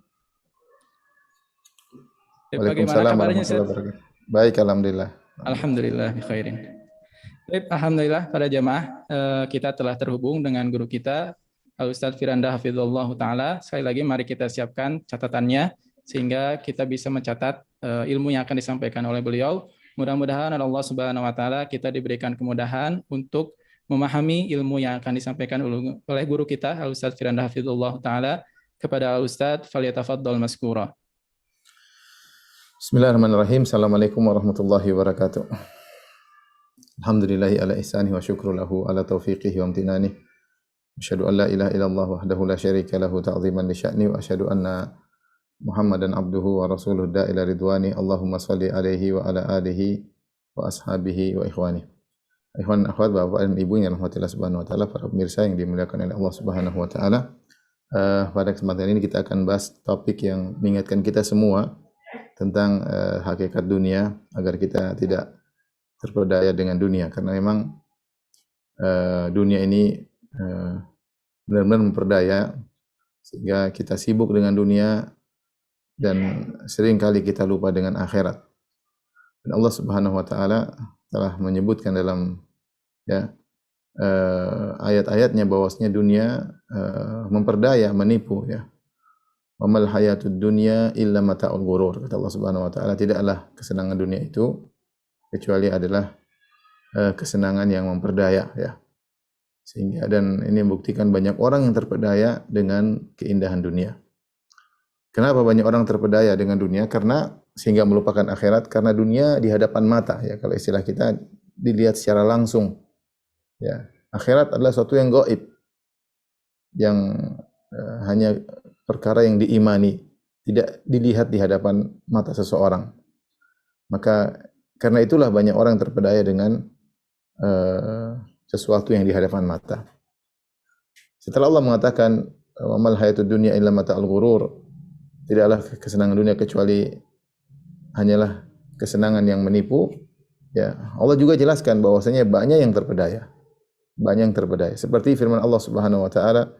Waalaikumsalam warahmatullahi wabarakatuh. Baik, alhamdulillah. Alhamdulillah bi khairin. Baik, alhamdulillah para jamaah kita telah terhubung dengan guru kita Al Ustadz Firanda Hafizullah taala. Sekali lagi mari kita siapkan catatannya sehingga kita bisa mencatat ilmu yang akan disampaikan oleh beliau. Mudah-mudahan Allah Subhanahu wa taala kita diberikan kemudahan untuk memahami ilmu yang akan disampaikan oleh guru kita Al Ustadz Firanda Hafizullah taala. Kepada Al Ustadz, falyatafaddal maskura. Bismillahirrahmanirrahim. Assalamualaikum warahmatullahi wabarakatuh. Alhamdulillahi ala ihsanihi wa syukru lahu ala taufiqihi wa amtinanihi. Asyhadu an la ilaha illallah wahdahu la syarika lahu ta'ziman li sya'ni wa asyhadu anna Muhammadan abduhu wa rasuluhu da'ila ridwani. Allahumma salli alaihi wa ala alihi wa ashabihi wa ikhwani. Ikhwan akhwat, bapak dan ibu yang rahmatillah subhanahu wa ta'ala, para pemirsa yang dimuliakan oleh Allah subhanahu wa ta'ala. Pada kesempatan ini kita akan bahas topik yang mengingatkan kita semua tentang hakikat dunia agar kita tidak terpedaya dengan dunia, karena memang dunia ini benar-benar memperdaya sehingga kita sibuk dengan dunia dan sering kali kita lupa dengan akhirat. Dan Allah Subhanahu wa taala telah menyebutkan dalam ayat-ayatnya bahwasanya dunia memperdaya, menipu ya. Wa mal hayatud dunya illa mata'ul ghurur. Kata Allah Subhanahu wa taala, tidaklah kesenangan dunia itu kecuali adalah kesenangan yang memperdaya ya. Sehingga dan ini membuktikan banyak orang yang terpedaya dengan keindahan dunia. Kenapa banyak orang terpedaya dengan dunia? Karena sehingga melupakan akhirat, karena dunia di hadapan mata ya, kalau istilah kita dilihat secara langsung. Ya, akhirat adalah sesuatu yang gaib, yang hanya perkara yang diimani, tidak dilihat di hadapan mata seseorang. Maka karena itulah banyak orang terpedaya dengan sesuatu yang di hadapan mata. Setelah Allah mengatakan wa mal hayatud dunya illa mata'ul ghurur, tidaklah kesenangan dunia kecuali hanyalah kesenangan yang menipu. Ya, Allah juga jelaskan bahwasanya banyak yang terpedaya. Banyak yang terpedaya. Seperti firman Allah Subhanahu wa taala,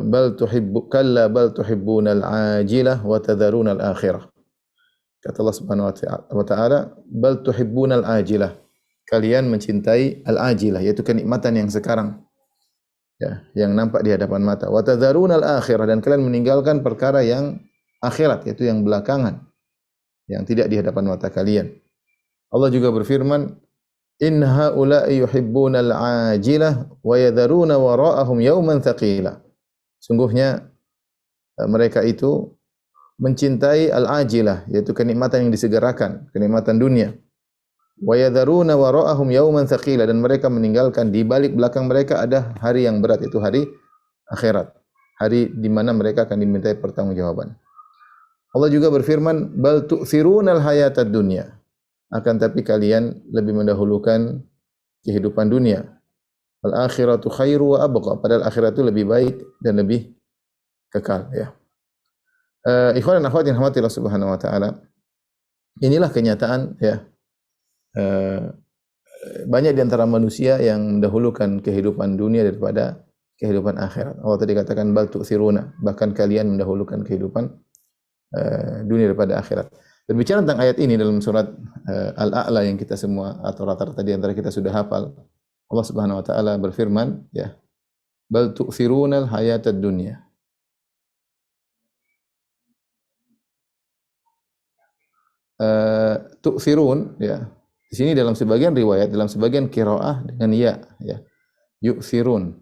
bal tuhibbunal ajilah wa tadharunal akhirah. Kata Allah Subhanahu wa taala, bal tuhibbunal ajilah. Kalian mencintai al-ajilah, yaitu kenikmatan yang sekarang. Ya, yang nampak di hadapan mata. Wa tadharunal akhirah, dan kalian meninggalkan perkara yang akhirat, yaitu yang belakangan, yang tidak di hadapan mata kalian. Allah juga berfirman, in haula'i yuhibbunal ajilah wa yadharuna wara'ahum yawman thaqila. Sungguhnya mereka itu mencintai al-ajilah, yaitu kenikmatan yang disegerakan, kenikmatan dunia. Wa yadharuna wara'ahum yawman thaqila, dan mereka meninggalkan di balik belakang mereka ada hari yang berat, itu hari akhirat, hari di mana mereka akan dimintai pertanggungjawaban. Allah juga berfirman, bal tu'thirunal hayatad dunya. Akan tapi kalian lebih mendahulukan kehidupan dunia. Al-akhiratu khairu wa abqa. Padahal akhirat itu lebih baik dan lebih kekal ya. Ikhwan dan akhwat yang dirahmati Allah Subhanahu wa taala. Inilah kenyataan ya. Banyak di antara manusia yang mendahulukan kehidupan dunia daripada kehidupan akhirat. Allah tadi katakan bal tu'thiruna, bahkan kalian mendahulukan kehidupan dunia daripada akhirat. Berbicara tentang ayat ini dalam surat Al-A'la yang kita semua atau rata-rata di antara kita sudah hafal, Allah Subhanahu wa taala berfirman ya, bal tu'thirunal hayatad dunya. Tu'thirun ya. Di sini dalam sebagian riwayat, dalam sebagian qiraah dengan ya. Yu'thirun.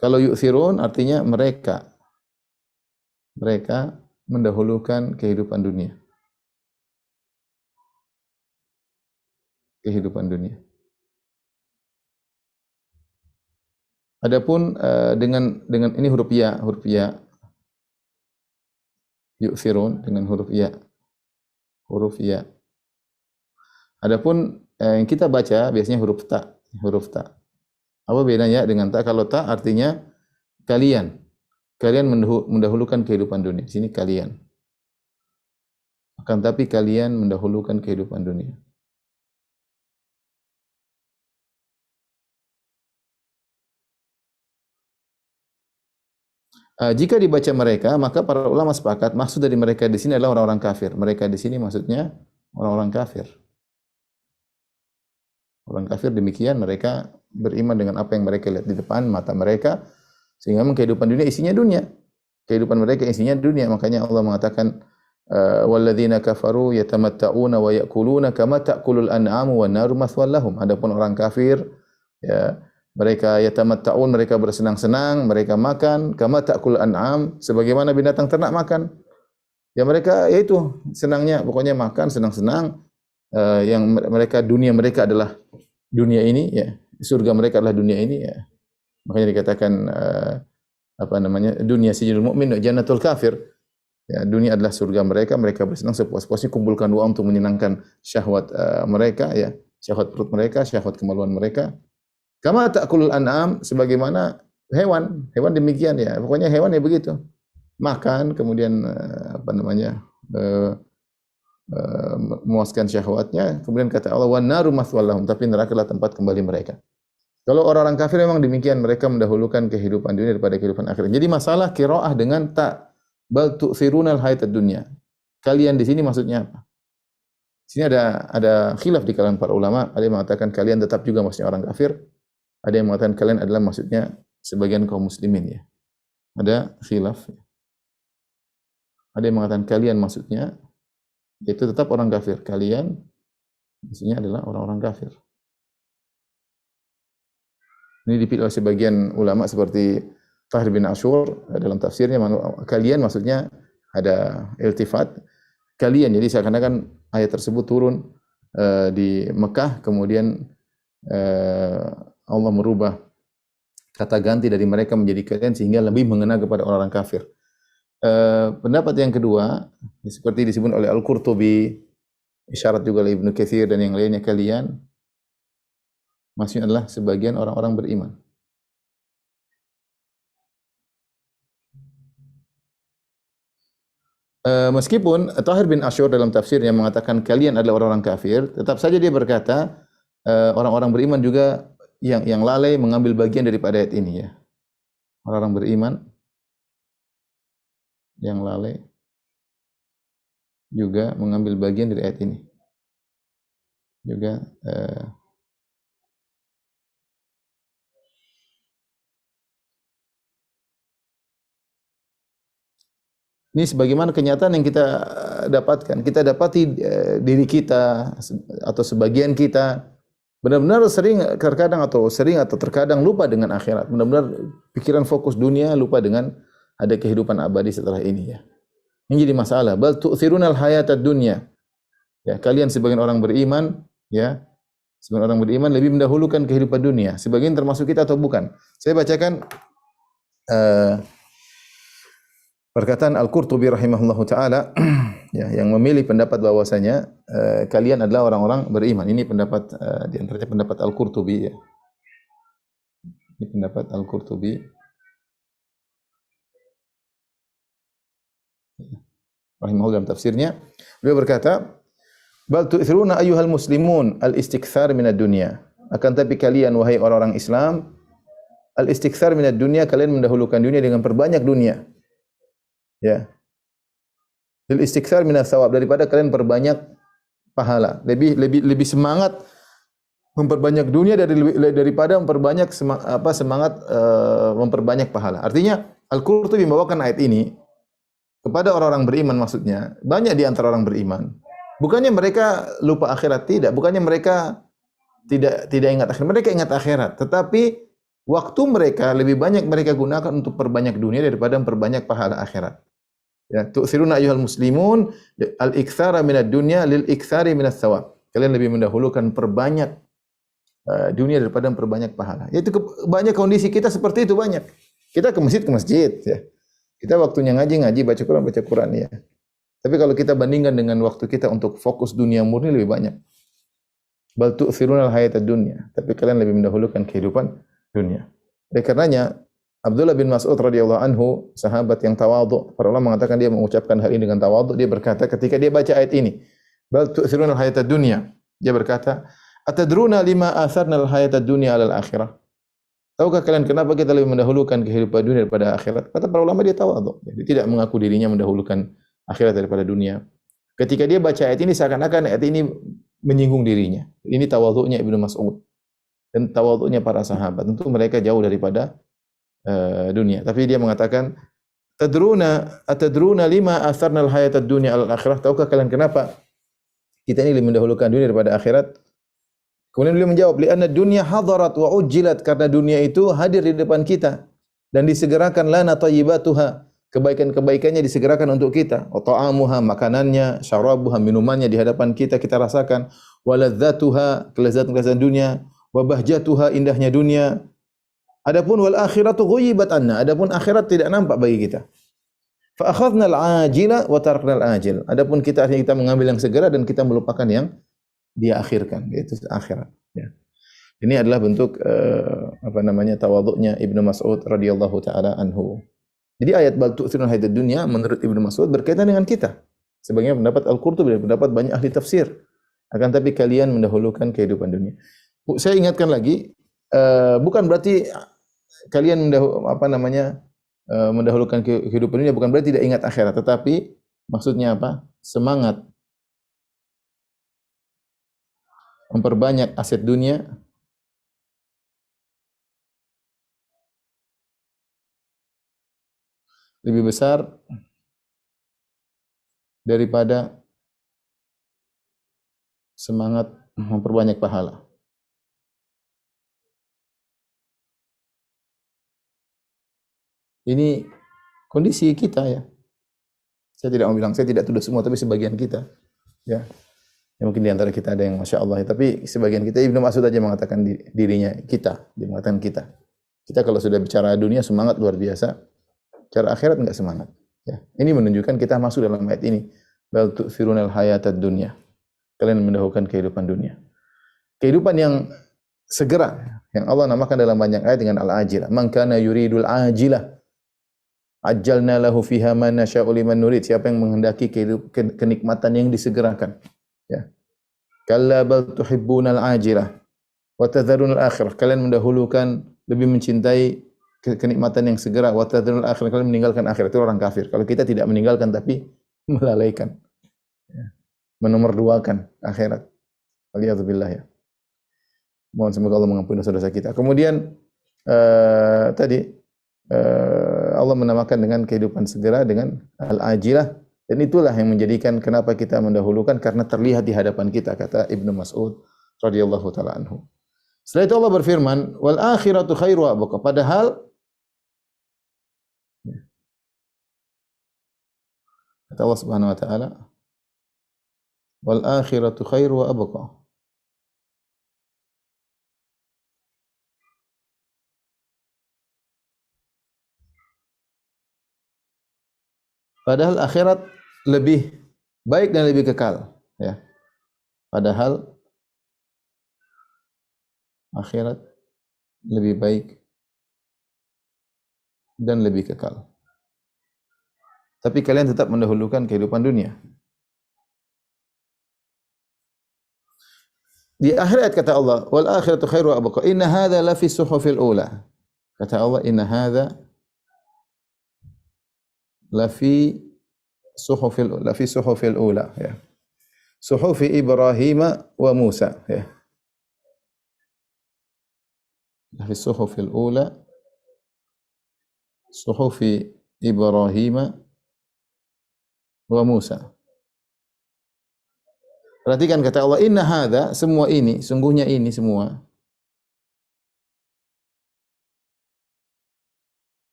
Kalau yu'thirun artinya mereka mendahulukan kehidupan dunia. kehidupan dunia. Adapun dengan ini huruf ya, yu'thirun dengan huruf ya. Adapun yang kita baca biasanya huruf ta. Apa bedanya dengan ta? Kalau ta artinya kalian mendahulukan kehidupan dunia. Di sini kalian. Akan tapi kalian mendahulukan kehidupan dunia. Jika dibaca mereka, maka para ulama sepakat maksud dari mereka di sini adalah orang-orang kafir. Mereka di sini maksudnya orang-orang kafir. Orang kafir demikian, mereka beriman dengan apa yang mereka lihat di depan mata mereka, sehingga kehidupan dunia isinya dunia. Kehidupan mereka isinya dunia. Makanya Allah mengatakan, walladzina kafaru yatamatta'una wa ya'kuluna kama ta'kulul an'amu wan naru mathwal lahum. Adapun orang kafir, ya, mereka yatamatta'un, mereka bersenang-senang, mereka makan kama ta'kulul an'am, sebagaimana binatang ternak makan. Ya mereka yaitu senangnya, pokoknya makan senang-senang. Yang mereka dunia mereka adalah dunia ini, ya. Surga mereka adalah dunia ini, ya. Makanya dikatakan dunia sijnul mukmin wa jannatul kafir. Ya, dunia adalah surga mereka, mereka bersenang sepuas-puasnya, kumpulkan uang untuk menyenangkan syahwat mereka, ya, syahwat perut mereka, syahwat kemaluan mereka. Kama ta'kulul an'am, sebagaimana hewan demikian, ya. Pokoknya hewan ya begitu. Makan kemudian memuaskan syahwatnya, kemudian kata Allah wan naru mathwal lahum, tapi neraka adalah tempat kembali mereka. Kalau orang-orang kafir memang demikian, mereka mendahulukan kehidupan dunia daripada kehidupan akhirat. Jadi masalah qiraah dengan ta, bal tu'thirunal hayatad dunya. Kalian di sini maksudnya apa? Di sini ada khilaf di kalangan para ulama. Ada yang mengatakan kalian tetap juga maksudnya orang kafir. Ada yang mengatakan kalian adalah maksudnya sebagian kaum muslimin, ya. Ada khilaf. Ada yang mengatakan kalian maksudnya itu tetap orang kafir. Kalian maksudnya adalah orang-orang kafir. Ini dipilih oleh sebagian ulama seperti Tahir bin Ashur dalam tafsirnya, kalian maksudnya ada iltifat kalian. Jadi seakan-akan ayat tersebut turun di Mekah, kemudian Allah merubah kata ganti dari mereka menjadi kalian sehingga lebih mengena kepada orang-orang kafir. Pendapat yang kedua seperti disebut oleh Al-Qurtubi, isyarat juga oleh Ibnu Katsir dan yang lainnya, kalian maksudnya adalah sebagian orang-orang beriman. Meskipun Tahir bin Ashur dalam tafsirnya mengatakan kalian adalah orang-orang kafir, tetap saja dia berkata orang-orang beriman juga yang lalai mengambil bagian daripada ayat ini, ya. Orang-orang beriman yang lalai juga mengambil bagian dari ayat ini. Juga ini sebagaimana kenyataan yang kita dapatkan. Kita dapati diri kita atau sebagian kita benar-benar terkadang terkadang lupa dengan akhirat. Benar-benar pikiran fokus dunia, lupa dengan ada kehidupan abadi setelah ini, ya. Ini jadi masalah. Bal tu'thirunal hayatad dunya. Ya, kalian sebagian orang beriman, ya. Sebagian orang beriman lebih mendahulukan kehidupan dunia. Sebagian termasuk kita atau bukan? Saya bacakan perkataan Al-Qurtubi rahimahullahu taala, ya, yang memilih pendapat bahwasanya kalian adalah orang-orang beriman. Ini pendapat di antaranya pendapat Al-Qurtubi, ya. Ini pendapat Al-Qurtubi rahimahullah dalam tafsirnya. Beliau berkata, bal tu'thiruna ayyuhal muslimun al-istikthar minad dunya. Akan tapi kalian wahai orang-orang Islam, al-istikthar minad dunya, kalian mendahulukan dunia dengan perbanyak dunia. Ya. Lil istikthar minas thawab, daripada kalian perbanyak pahala. Lebih semangat memperbanyak dunia daripada memperbanyak semangat memperbanyak pahala. Artinya Al-Qurtubi membawakan ayat ini kepada orang-orang beriman, maksudnya banyak di antara orang beriman. Bukannya mereka lupa akhirat, tidak. Bukannya mereka tidak ingat akhirat. Mereka ingat akhirat, tetapi waktu mereka lebih banyak mereka gunakan untuk perbanyak dunia daripada memperbanyak pahala akhirat. Ya, tu'thiruna ayyuhal muslimun al-iktsara minad dunya lil iktsari minas thawab. Kalian lebih mendahulukan perbanyak dunia daripada memperbanyak pahala. Itu banyak kondisi kita seperti itu banyak. Kita ke masjid ya. Kita waktunya ngaji baca Quran ya. Tapi kalau kita bandingkan dengan waktu kita untuk fokus dunia murni lebih banyak. Bal tu'thiruna al-hayatad dunya. Tapi kalian lebih mendahulukan kehidupan dunia. Oleh karenanya Abdullah bin Mas'ud radhiyallahu anhu, sahabat yang tawadhu, para ulama mengatakan dia mengucapkan hal ini dengan tawadhu, dia berkata ketika dia baca ayat ini, bal tu'thiruna al-hayatad dunya. Dia berkata, atadruna lima atharna al-hayatad dunya 'ala al-akhirah? Tahukah kalian kenapa kita lebih mendahulukan kehidupan dunia daripada akhirat? Kata para ulama dia tawadhu. Dia tidak mengaku dirinya mendahulukan akhirat daripada dunia. Ketika dia baca ayat ini seakan-akan ayat ini menyinggung dirinya. Ini tawadhu'nya Ibnu Mas'ud dan tawadhu'nya para sahabat. Tentu mereka jauh daripada dunia. Tapi dia mengatakan, atadruna lima atharna al-hayatad dunya 'ala al-akhirah? Tahukah kalian kenapa kita ini lebih mendahulukan dunia daripada akhirat? Kemudian beliau menjawab, li'anna dunya hadarat wa ujjilat, karena dunia itu hadir di depan kita dan disegerakan lana thayyibatuha, kebaikan-kebaikannya disegerakan untuk kita, wa ta'amuha, makanannya, syarabuha, minumannya di hadapan kita rasakan, wa ladzatuha, kelezatan-kelezatan dunia, wa bahjatuha, indahnya dunia. Adapun wal akhiratu ghuyyibat anna, adapun akhirat tidak nampak bagi kita. Fa akhadna al-ajila wa tarakna al-ajil. Adapun kita akhirnya kita mengambil yang segera dan kita melupakan yang dia akhirkan, yaitu akhirat ya. Ini adalah bentuk tawadhu'nya Ibnu Mas'ud radhiyallahu taala anhu. Jadi ayat bal tu'thiruna hayatad dunya menurut Ibnu Mas'ud berkaitan dengan kita. Sebagian pendapat Al-Qurtubi dan pendapat banyak ahli tafsir. Akan tapi kalian mendahulukan kehidupan dunia. Saya ingatkan lagi, bukan berarti kalian mendahulukan kehidupan dunia bukan berarti tidak ingat akhirat, tetapi maksudnya apa? Semangat memperbanyak aset dunia lebih besar daripada semangat memperbanyak pahala. Ini kondisi kita ya. Saya tidak mau bilang, saya tidak tuduh semua, tapi sebagian kita ya. Ya, mungkin di antara kita ada yang Masya Allah, tapi sebagian kita, Ibnu Mas'ud aja mengatakan dirinya kita, dia mengatakan kita. Kita kalau sudah bicara dunia semangat luar biasa, cara akhirat enggak semangat. Ya. Ini menunjukkan kita masuk dalam ayat ini. Bal tu'thirunal hayatad dunya. Kalian mendahulukan kehidupan dunia. Kehidupan yang segera, yang Allah namakan dalam banyak ayat dengan al-ajilah. Man kana yuridul ajilah, ajjalna lahu fiha ma nasya'u liman nurid. Siapa yang menghendaki kenikmatan yang disegerakan. Ya. Kalla bal tuhibbunal ajilah wa tadharunal akhirah. Kalian mendahulukan, lebih mencintai kenikmatan yang segera, wa tadharunal akhirah. Kalian meninggalkan akhirat. Itu orang kafir. Kalau kita tidak meninggalkan tapi melalaikan, ya, menomorduakan akhirat. Waliyadzubillah ya. Mohon semoga Allah mengampuni dosa-dosa kita. Kemudian Allah menamakan dengan kehidupan segera dengan al-ajilah. Dan itulah yang menjadikan kenapa kita mendahulukan, karena terlihat di hadapan kita, kata Ibnu Mas'ud radhiyallahu taala anhu. Setelah itu Allah berfirman, wal akhiratu khairu wa abqa. Padahal kata Allah Subhanahu wa taala, wal akhiratu khairu wa abqa. Padahal akhirat lebih baik dan lebih kekal, ya. Padahal akhirat lebih baik dan lebih kekal. Tapi kalian tetap mendahulukan kehidupan dunia. Di akhir ayat kata Allah, wal akhiratu khairu wa abqa. Inna hadza la fi suhufil ula. Kata Allah, inna hadza la fi suhufil ula, ya. Suhufi Ibrahim wa Musa, ya. La fi suhufil ula, suhufi Ibrahim wa Musa. Perhatikan kata Allah, inna hadza, semua ini, sungguhnya ini semua,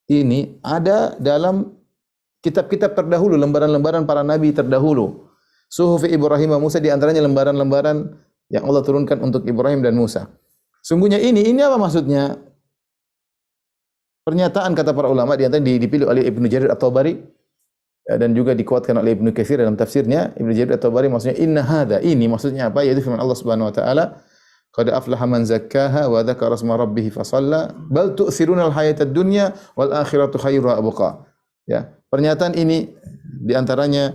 ini ada dalam kitab-kitab terdahulu, lembaran-lembaran para nabi terdahulu. Suhufi Ibrahim wa Musa, di antaranya lembaran-lembaran yang Allah turunkan untuk Ibrahim dan Musa. Sungguhnya ini apa maksudnya? Pernyataan kata para ulama di antaranya dipilih oleh Ibnu Jarir At-Tabari dan juga dikuatkan oleh Ibnu Katsir dalam tafsirnya. Ibnu Jarir At-Tabari maksudnya inna hadza, ini maksudnya apa? Yaitu firman Allah Subhanahu wa taala, qad aflaha man zakkaha wa dzakara asma rabbih fa shalla bal tu'thiruna al-hayatad dunya wal akhiratu khairu wa abqa. Ya, pernyataan ini di antaranya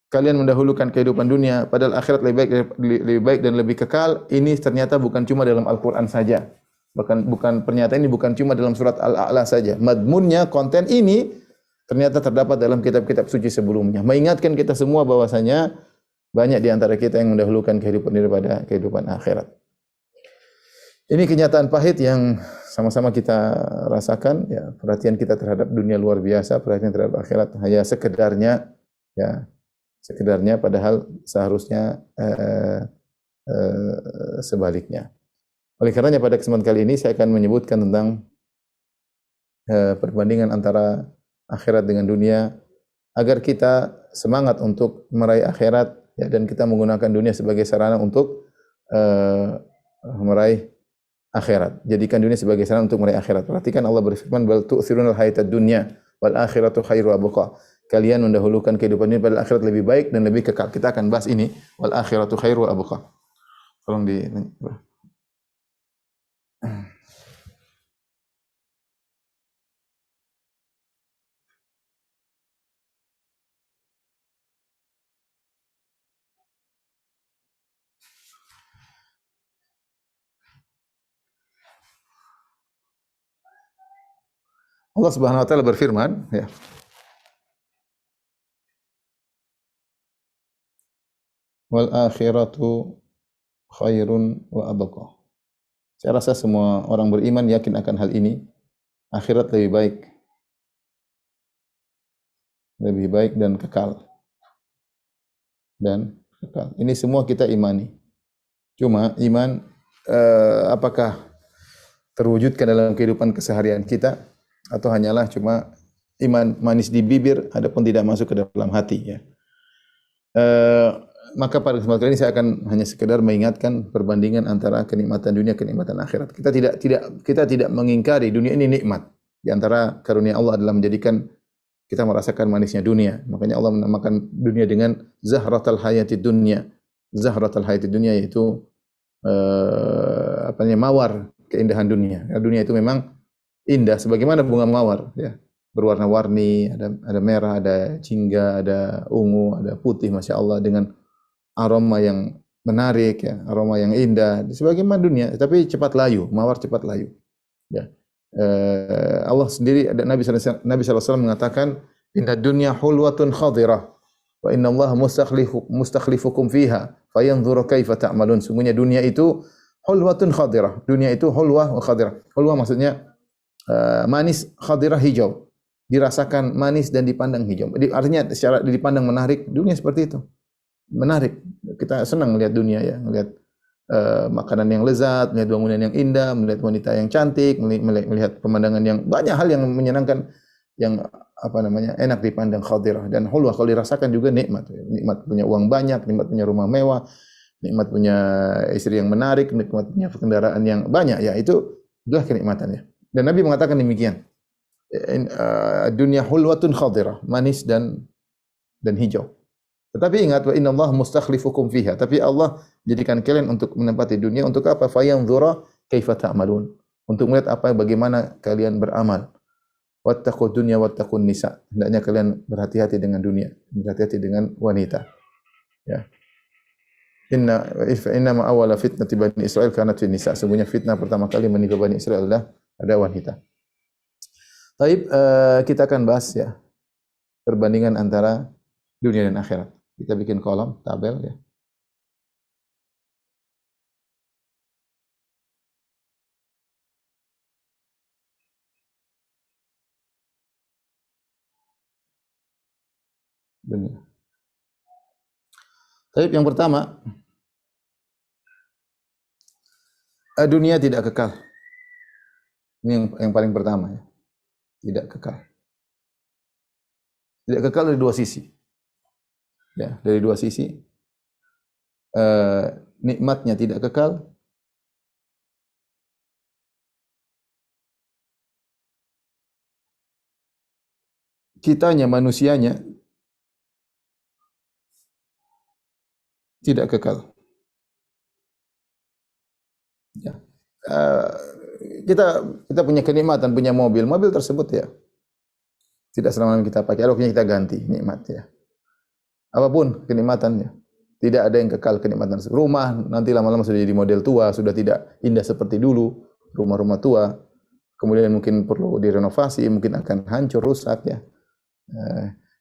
kalian mendahulukan kehidupan dunia padahal akhirat lebih baik dan lebih kekal. Ini ternyata bukan cuma dalam Al-Qur'an saja. Bukan pernyataan ini bukan cuma dalam surat Al-A'la saja. Madmunnya, konten ini ternyata terdapat dalam kitab-kitab suci sebelumnya. Mengingatkan kita semua bahwasanya banyak di antara kita yang mendahulukan kehidupan daripada kehidupan akhirat. Ini kenyataan pahit yang sama-sama kita rasakan, ya. Perhatian kita terhadap dunia luar biasa, perhatian terhadap akhirat hanya sekedarnya, ya, sekedarnya, padahal seharusnya sebaliknya. Oleh karenanya pada kesempatan kali ini saya akan menyebutkan tentang perbandingan antara akhirat dengan dunia agar kita semangat untuk meraih akhirat, ya, dan kita menggunakan dunia sebagai sarana untuk meraih akhirat. Jadikan dunia sebagai sarana untuk meraih akhirat. Perhatikan Allah berfirman, "Bal tu'thirunal hayatad dunya wal akhiratu khairu wa abqa." Kalian mendahulukan kehidupan ini pada akhirat lebih baik dan lebih kekal. Kita akan bahas ini, wal akhiratu khairu wa abqa. Tolong di Allah Subhanahu wa taala berfirman, ya. Wal akhiratu khairun wa abqa. Saya rasa semua orang beriman yakin akan hal ini. Akhirat lebih baik dan kekal. Dan kekal. Ini semua kita imani. Cuma iman apakah terwujudkan dalam kehidupan keseharian kita atau hanyalah cuma iman manis di bibir adapun tidak masuk ke dalam hati, ya. Maka pada kesempatan kali ini saya akan hanya sekedar mengingatkan perbandingan antara kenikmatan dunia kenikmatan akhirat. Kita tidak mengingkari dunia ini nikmat. Di antara karunia Allah adalah menjadikan kita merasakan manisnya dunia. Makanya Allah menamakan dunia dengan zahratul hayatid dunya. Zahratul hayatid dunya yaitu mawar keindahan dunia. Ya, dunia itu memang indah sebagaimana bunga mawar, ya. Berwarna-warni, ada merah, ada jingga, ada ungu, ada putih, masya Allah, dengan aroma yang menarik, ya, aroma yang indah. Sebagaimana dunia, tapi cepat layu, mawar cepat layu. Ya. Allah sendiri, Nabi SAW mengatakan, inna dunya hulwatun khadirah, wa inna Allah mustakhlifukum fiha, fayanzuru kaifa ta'malun. Sungguhnya dunia itu hulwatun khadirah. Dunia itu hulwah wa khadirah. Hulwah maksudnya manis, khadirah hijau. Dirasakan manis dan dipandang hijau. Artinya secara dipandang menarik, dunia seperti itu. Menarik. Kita senang melihat dunia, ya, melihat makanan yang lezat, melihat bangunan yang indah, melihat wanita yang cantik, melihat pemandangan yang banyak hal yang menyenangkan, yang enak dipandang, khadirah. Dan hulwah kalau dirasakan juga nikmat. Nikmat punya uang banyak, nikmat punya rumah mewah, nikmat punya istri yang menarik, nikmat punya kendaraan yang banyak, ya, itu adalah kenikmatannya. Dan Nabi mengatakan demikian. Dunia hulwatun khadirah, manis dan hijau. Tetapi ingat, wa innallaha mustakhlifukum fiha. Tapi Allah jadikan kalian untuk menempati dunia untuk apa? Fayanzura kaifa ta'malun. Untuk melihat bagaimana kalian beramal. Wattaqud dunya wattaqun nisa. Hendaknya kalian berhati-hati dengan dunia, berhati-hati dengan wanita. Ya. Inna ma awwala fitnati Bani Israil kanat fin nisa. Sesungguhnya fitnah pertama kali menimpa Bani Israil adalah ada wanita. Baik, kita akan bahas, ya, perbandingan antara dunia dan akhirat. Kita bikin kolom, tabel, ya. Dunia. Baik, yang pertama, dunia tidak kekal. Ini yang paling pertama, ya. Tidak kekal. Tidak kekal dari dua sisi. Ya, dari dua sisi. nikmatnya tidak kekal, kitanya manusianya tidak kekal. Ya. Eh, kita punya kenikmatan, punya mobil tersebut ya tidak selama kita pakai, waktunya kita ganti nikmat ya. Apapun kenikmatannya, tidak ada yang kekal kenikmatan. Rumah nanti lama-lama sudah jadi model tua, sudah tidak indah seperti dulu, rumah-rumah tua. Kemudian mungkin perlu direnovasi, mungkin akan hancur, rusak ya.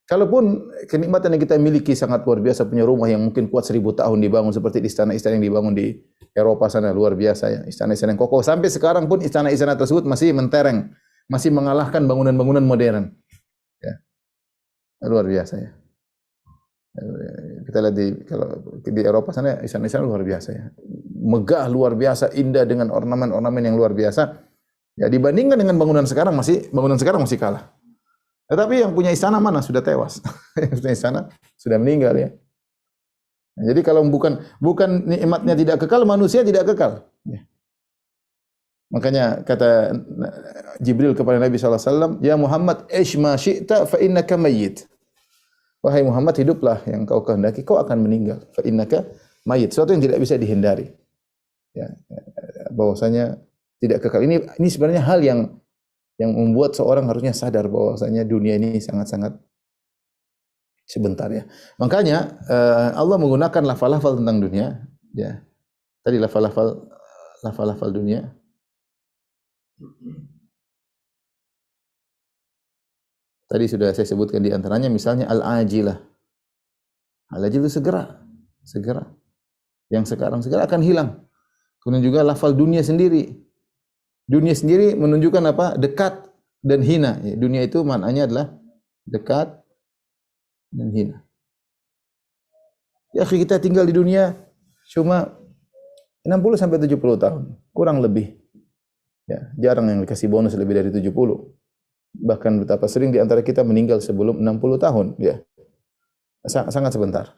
Kalaupun kenikmatan yang kita miliki sangat luar biasa, punya rumah yang mungkin kuat 1000 tahun dibangun seperti istana-istana yang dibangun di Eropa sana, luar biasa ya. Istana-istana yang kokoh. Sampai sekarang pun istana-istana tersebut masih mentereng, masih mengalahkan bangunan-bangunan modern. Ya. Luar biasa ya. Kita lihat di Eropa sana istana-istana luar biasa ya. Megah luar biasa, indah dengan ornamen-ornamen yang luar biasa. Ya dibandingkan dengan bangunan sekarang masih kalah. Tetapi yang punya istana mana? Sudah tewas. Yang punya istana sudah meninggal ya. Jadi kalau bukan nikmatnya tidak kekal, manusia tidak kekal. Ya. Makanya kata Jibril kepada Nabi SAW, Ya Muhammad, ish ma syi'ta fa innaka mayyit. Wahai Muhammad, hiduplah yang kau kehendaki, kau akan meninggal. Fa innaka mayyit. Sesuatu yang tidak bisa dihindari. Ya, bahwasanya tidak kekal. Ini sebenarnya hal yang membuat seorang harusnya sadar bahwasanya dunia ini sangat-sangat sebentar ya. Makanya Allah menggunakan lafal-lafal tentang dunia ya. Tadi lafal-lafal dunia. Tadi sudah saya sebutkan di antaranya misalnya al-ajilah. Al-ajil itu segera. Yang sekarang segera akan hilang. Kemudian juga lafal dunia sendiri. Dunia sendiri menunjukkan apa? Dekat dan hina. Ya, dunia itu maknanya adalah dekat dan hina. Ya, kita tinggal di dunia cuma 60 sampai 70 tahun, kurang lebih. Ya, jarang yang dikasih bonus lebih dari 70. Bahkan betapa sering di antara kita meninggal sebelum 60 tahun, ya. Sangat sebentar.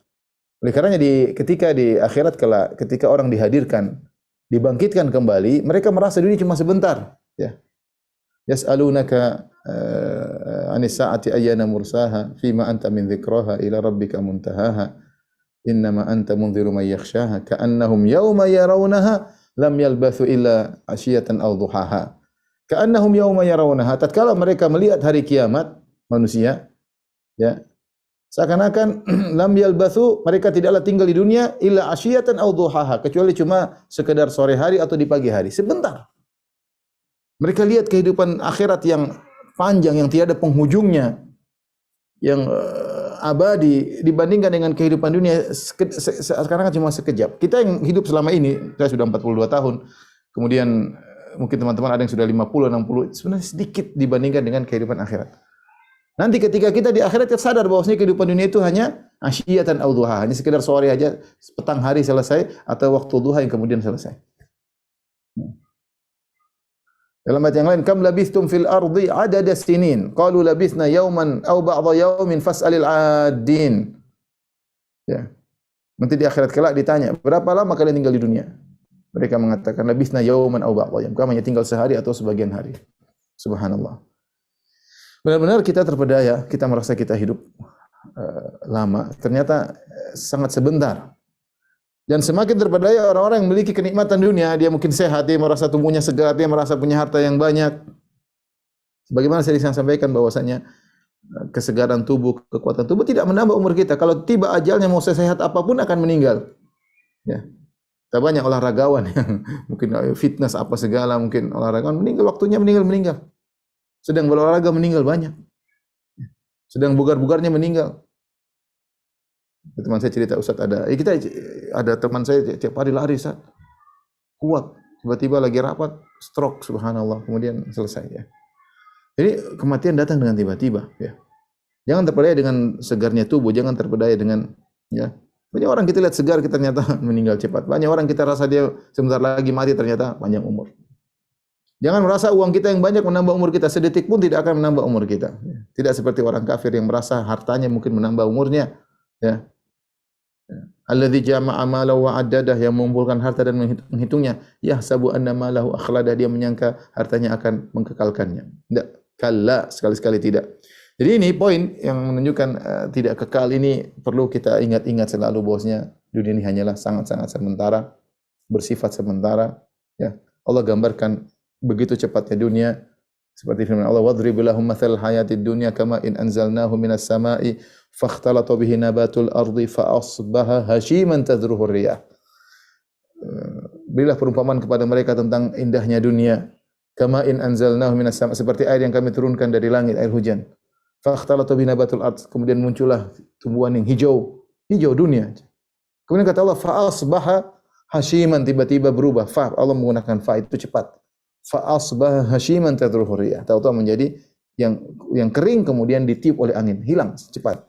Oleh karenanya ketika di akhirat ketika orang dihadirkan, dibangkitkan kembali, mereka merasa dunia cuma sebentar, ya. Yas'alunaka anis sa'ati ayyana mursaha fima anta min dzikraha ila rabbika muntahaha innama anta munziru man yakhshaha ka'annahum yawma yarawnaha lam yalbathu illa 'ashiyatan aw duhaha. Ka'annahum yawma yarawnaha, tatkala mereka melihat hari kiamat manusia, ya, seakan-akan lam yalbathu, mereka tidaklah tinggal di dunia illa 'ashiyatan aw duhaha, kecuali cuma sekedar sore hari atau di pagi hari, sebentar. Mereka lihat kehidupan akhirat yang panjang, yang tiada penghujungnya, yang abadi dibandingkan dengan kehidupan dunia sekarang cuma sekejap. Kita yang hidup selama ini, saya sudah 42 tahun, kemudian mungkin teman-teman ada yang sudah 50, 60, sebenarnya sedikit dibandingkan dengan kehidupan akhirat. Nanti ketika kita di akhirat kita sadar bahwasanya kehidupan dunia itu hanya asyiyatan aw duha, hanya sekedar sore aja, petang hari selesai atau waktu duha yang kemudian selesai. Dalam ayat yang lain, kam labithtum fil ardi adada sinin, qalu labithna yawman aw ba'dha yawmin fas'alil 'addin. Ya. Nanti di akhirat kelak ditanya, berapa lama kalian tinggal di dunia? Mereka mengatakan labithna yawman aw ba'dha yawm, kami hanya tinggal sehari atau sebagian hari. Subhanallah. Benar-benar kita terpedaya, kita merasa kita hidup lama, ternyata sangat sebentar. Dan semakin terpedaya orang-orang yang memiliki kenikmatan dunia, dia mungkin sehat, dia merasa tubuhnya segar, dia merasa punya harta yang banyak. Sebagaimana saya sampaikan bahwasanya kesegaran tubuh, kekuatan tubuh tidak menambah umur kita. Kalau tiba ajalnya mau sehat apapun akan meninggal. Ya. Kita banyak olahragawan yang mungkin fitness apa segala, mungkin olahragawan meninggal, waktunya meninggal. Sedang berolahraga meninggal banyak. Sedang bugar-bugarnya meninggal. Teman saya cerita, Ustaz, ada teman saya tiap hari lari, Ustaz. Kuat. Tiba-tiba lagi rapat, stroke, subhanallah, kemudian selesai ya. Jadi kematian datang dengan tiba-tiba ya. Jangan terpedaya dengan segarnya tubuh, jangan terpedaya dengan ya. Banyak orang kita lihat segar, kita ternyata meninggal cepat. Banyak orang kita rasa dia sebentar lagi mati, ternyata panjang umur. Jangan merasa uang kita yang banyak menambah umur kita, sedetik pun tidak akan menambah umur kita. Tidak seperti orang kafir yang merasa hartanya mungkin menambah umurnya. Ya. Alladzi jama'a malahu wa 'addadah, yang mengumpulkan harta dan menghitungnya. Yahsabu anna malahu akhladah, dia menyangka hartanya akan mengkekalkannya. Tidak, kalla, sekali-sekali tidak. Jadi ini poin yang menunjukkan tidak kekal. Ini perlu kita ingat-ingat selalu bahwasanya dunia ini hanyalah sangat-sangat sementara, bersifat sementara. Ya, Allah gambarkan begitu cepatnya dunia seperti firman Allah, wadrib lahum matsal hayatid dunya kama in anzalnahu minas sama'i fakhtalata bihi nabatul ardi fa asbaha hashiman tadruhu riyah. Berilah perumpamaan kepada mereka tentang indahnya dunia, kama in anzalnahu minas sama', seperti air yang kami turunkan dari langit, air hujan. Fakhtalata bihi nabatul ard, kemudian muncullah tumbuhan yang hijau, hijau dunia. Kemudian kata Allah, fa asbaha hashiman, tiba-tiba berubah. Fa, Allah menggunakan fa itu cepat. Fa asbaha hashiman tadruhu riyah, tahu-tahu menjadi yang kering kemudian ditiup oleh angin, hilang cepat.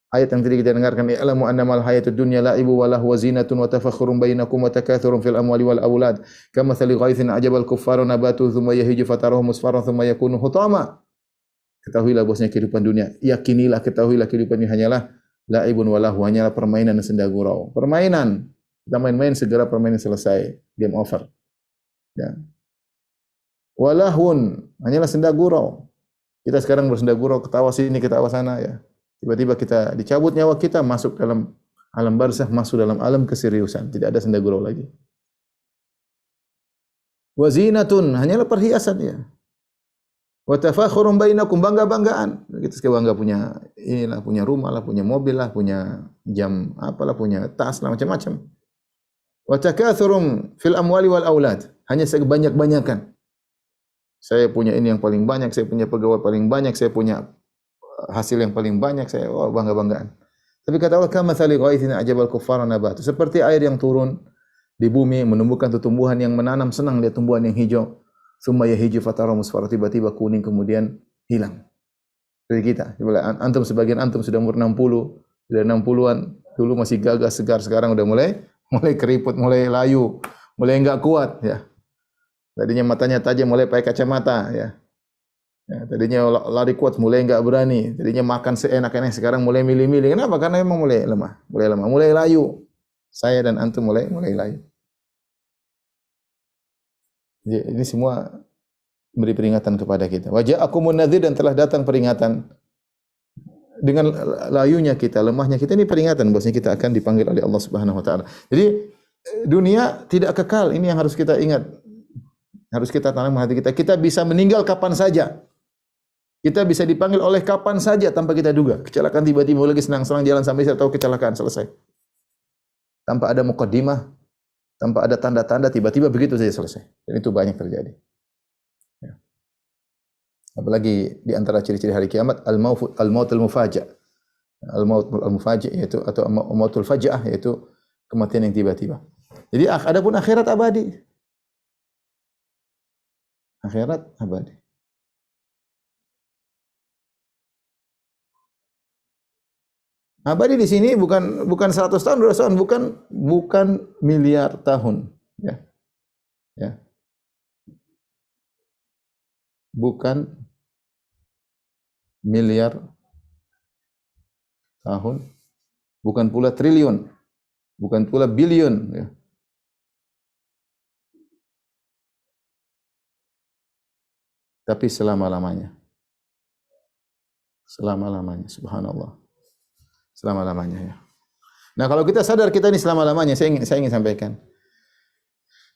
Ayat yang tadi kita dengarkan, i'lamu annamal hayatud dunya la'ibu wa lahu zinatun wa tafakhurun bainakum wa takathurun fil amwali wal aulad kamathali ghaithin a'jabal kuffara nabatu thumma yahiju fatarahu musfarran thumma yakunu hutama. Ketahuilah bahwasanya kehidupan dunia, yakinilah, ketahuilah kehidupan ini hanyalah la'ibun wa lahu, hanyalah permainan dan senda gurau. Permainan, kita main-main, segera permainan selesai, game over. Ya. Walahun, hanyalah senda gurau. Kita sekarang bersenda gurau, ketawa sini, ketawa sana, ya. Tiba-tiba kita dicabut nyawa kita, masuk dalam alam barzakh, masuk dalam alam keseriusan. Tidak ada senda gurau lagi. Wa zinatun, hanyalah perhiasan, ya. Wa tafakhurun bainakum, bangga-banggaan. Kita sekarang bangga punya inilah, punya rumah lah, punya mobil lah, punya jam apalah, punya tas lah, macam-macam. Wa takathurun fil amwali wal aulad, hanya sebanyak-banyakan. Saya punya ini yang paling banyak, saya punya pegawai paling banyak, saya punya hasil yang paling banyak, saya bangga-banggaan. Tapi kata Allah, kamatsali ghaithin a'jabal kuffara nabatu, seperti air yang turun di bumi menumbuhkan tumbuhan yang menanam senang lihat tumbuhan yang hijau. Tsumma yahiju fatara musfarra, tiba-tiba kuning kemudian hilang. Seperti kita. Coba antum, sebagian antum sudah umur 60, sudah 60-an, dulu masih gagah segar, sekarang udah mulai keriput, mulai layu, mulai enggak kuat, ya. Tadinya matanya tajam, mulai pakai kacamata, ya. Ya, tadinya lari kuat, mulai enggak berani. Tadinya makan seenak-enak, sekarang mulai milih-milih. Kenapa? Karena memang mulai lemah, mulai layu. Saya dan antum mulai layu. Jadi, ini semua beri peringatan kepada kita. Wa ja'akumun nadhir, dan telah datang peringatan. Dengan layunya kita, lemahnya kita, ini peringatan bahwasanya kita akan dipanggil oleh Allah Subhanahu wa taala. Jadi dunia tidak kekal, ini yang harus kita ingat. Harus kita tanam hati kita. Kita bisa meninggal kapan saja. Kita bisa dipanggil oleh kapan saja tanpa kita duga. Kecelakaan tiba-tiba, lagi senang-senang jalan sampai saya tahu kecelakaan selesai. Tanpa ada muqaddimah, tanpa ada tanda-tanda, tiba-tiba begitu saja selesai. Dan itu banyak terjadi. Ya. Apalagi di antara ciri-ciri hari kiamat, al-maut al-mufaja'. Al-maut al-mufaji' yaitu, atau mautul faja'ah, yaitu kematian yang tiba-tiba. Jadi adapun akhirat abadi. Akhirat abadi. Abadi di sini bukan 100 tahun, 200 tahun, bukan miliar tahun, ya. Ya. Bukan miliar tahun, bukan pula triliun, bukan pula bilion, ya. Tapi selama-lamanya. Selama-lamanya, subhanallah. Selama-lamanya, ya. Nah, kalau kita sadar kita ini selama-lamanya, saya ingin sampaikan.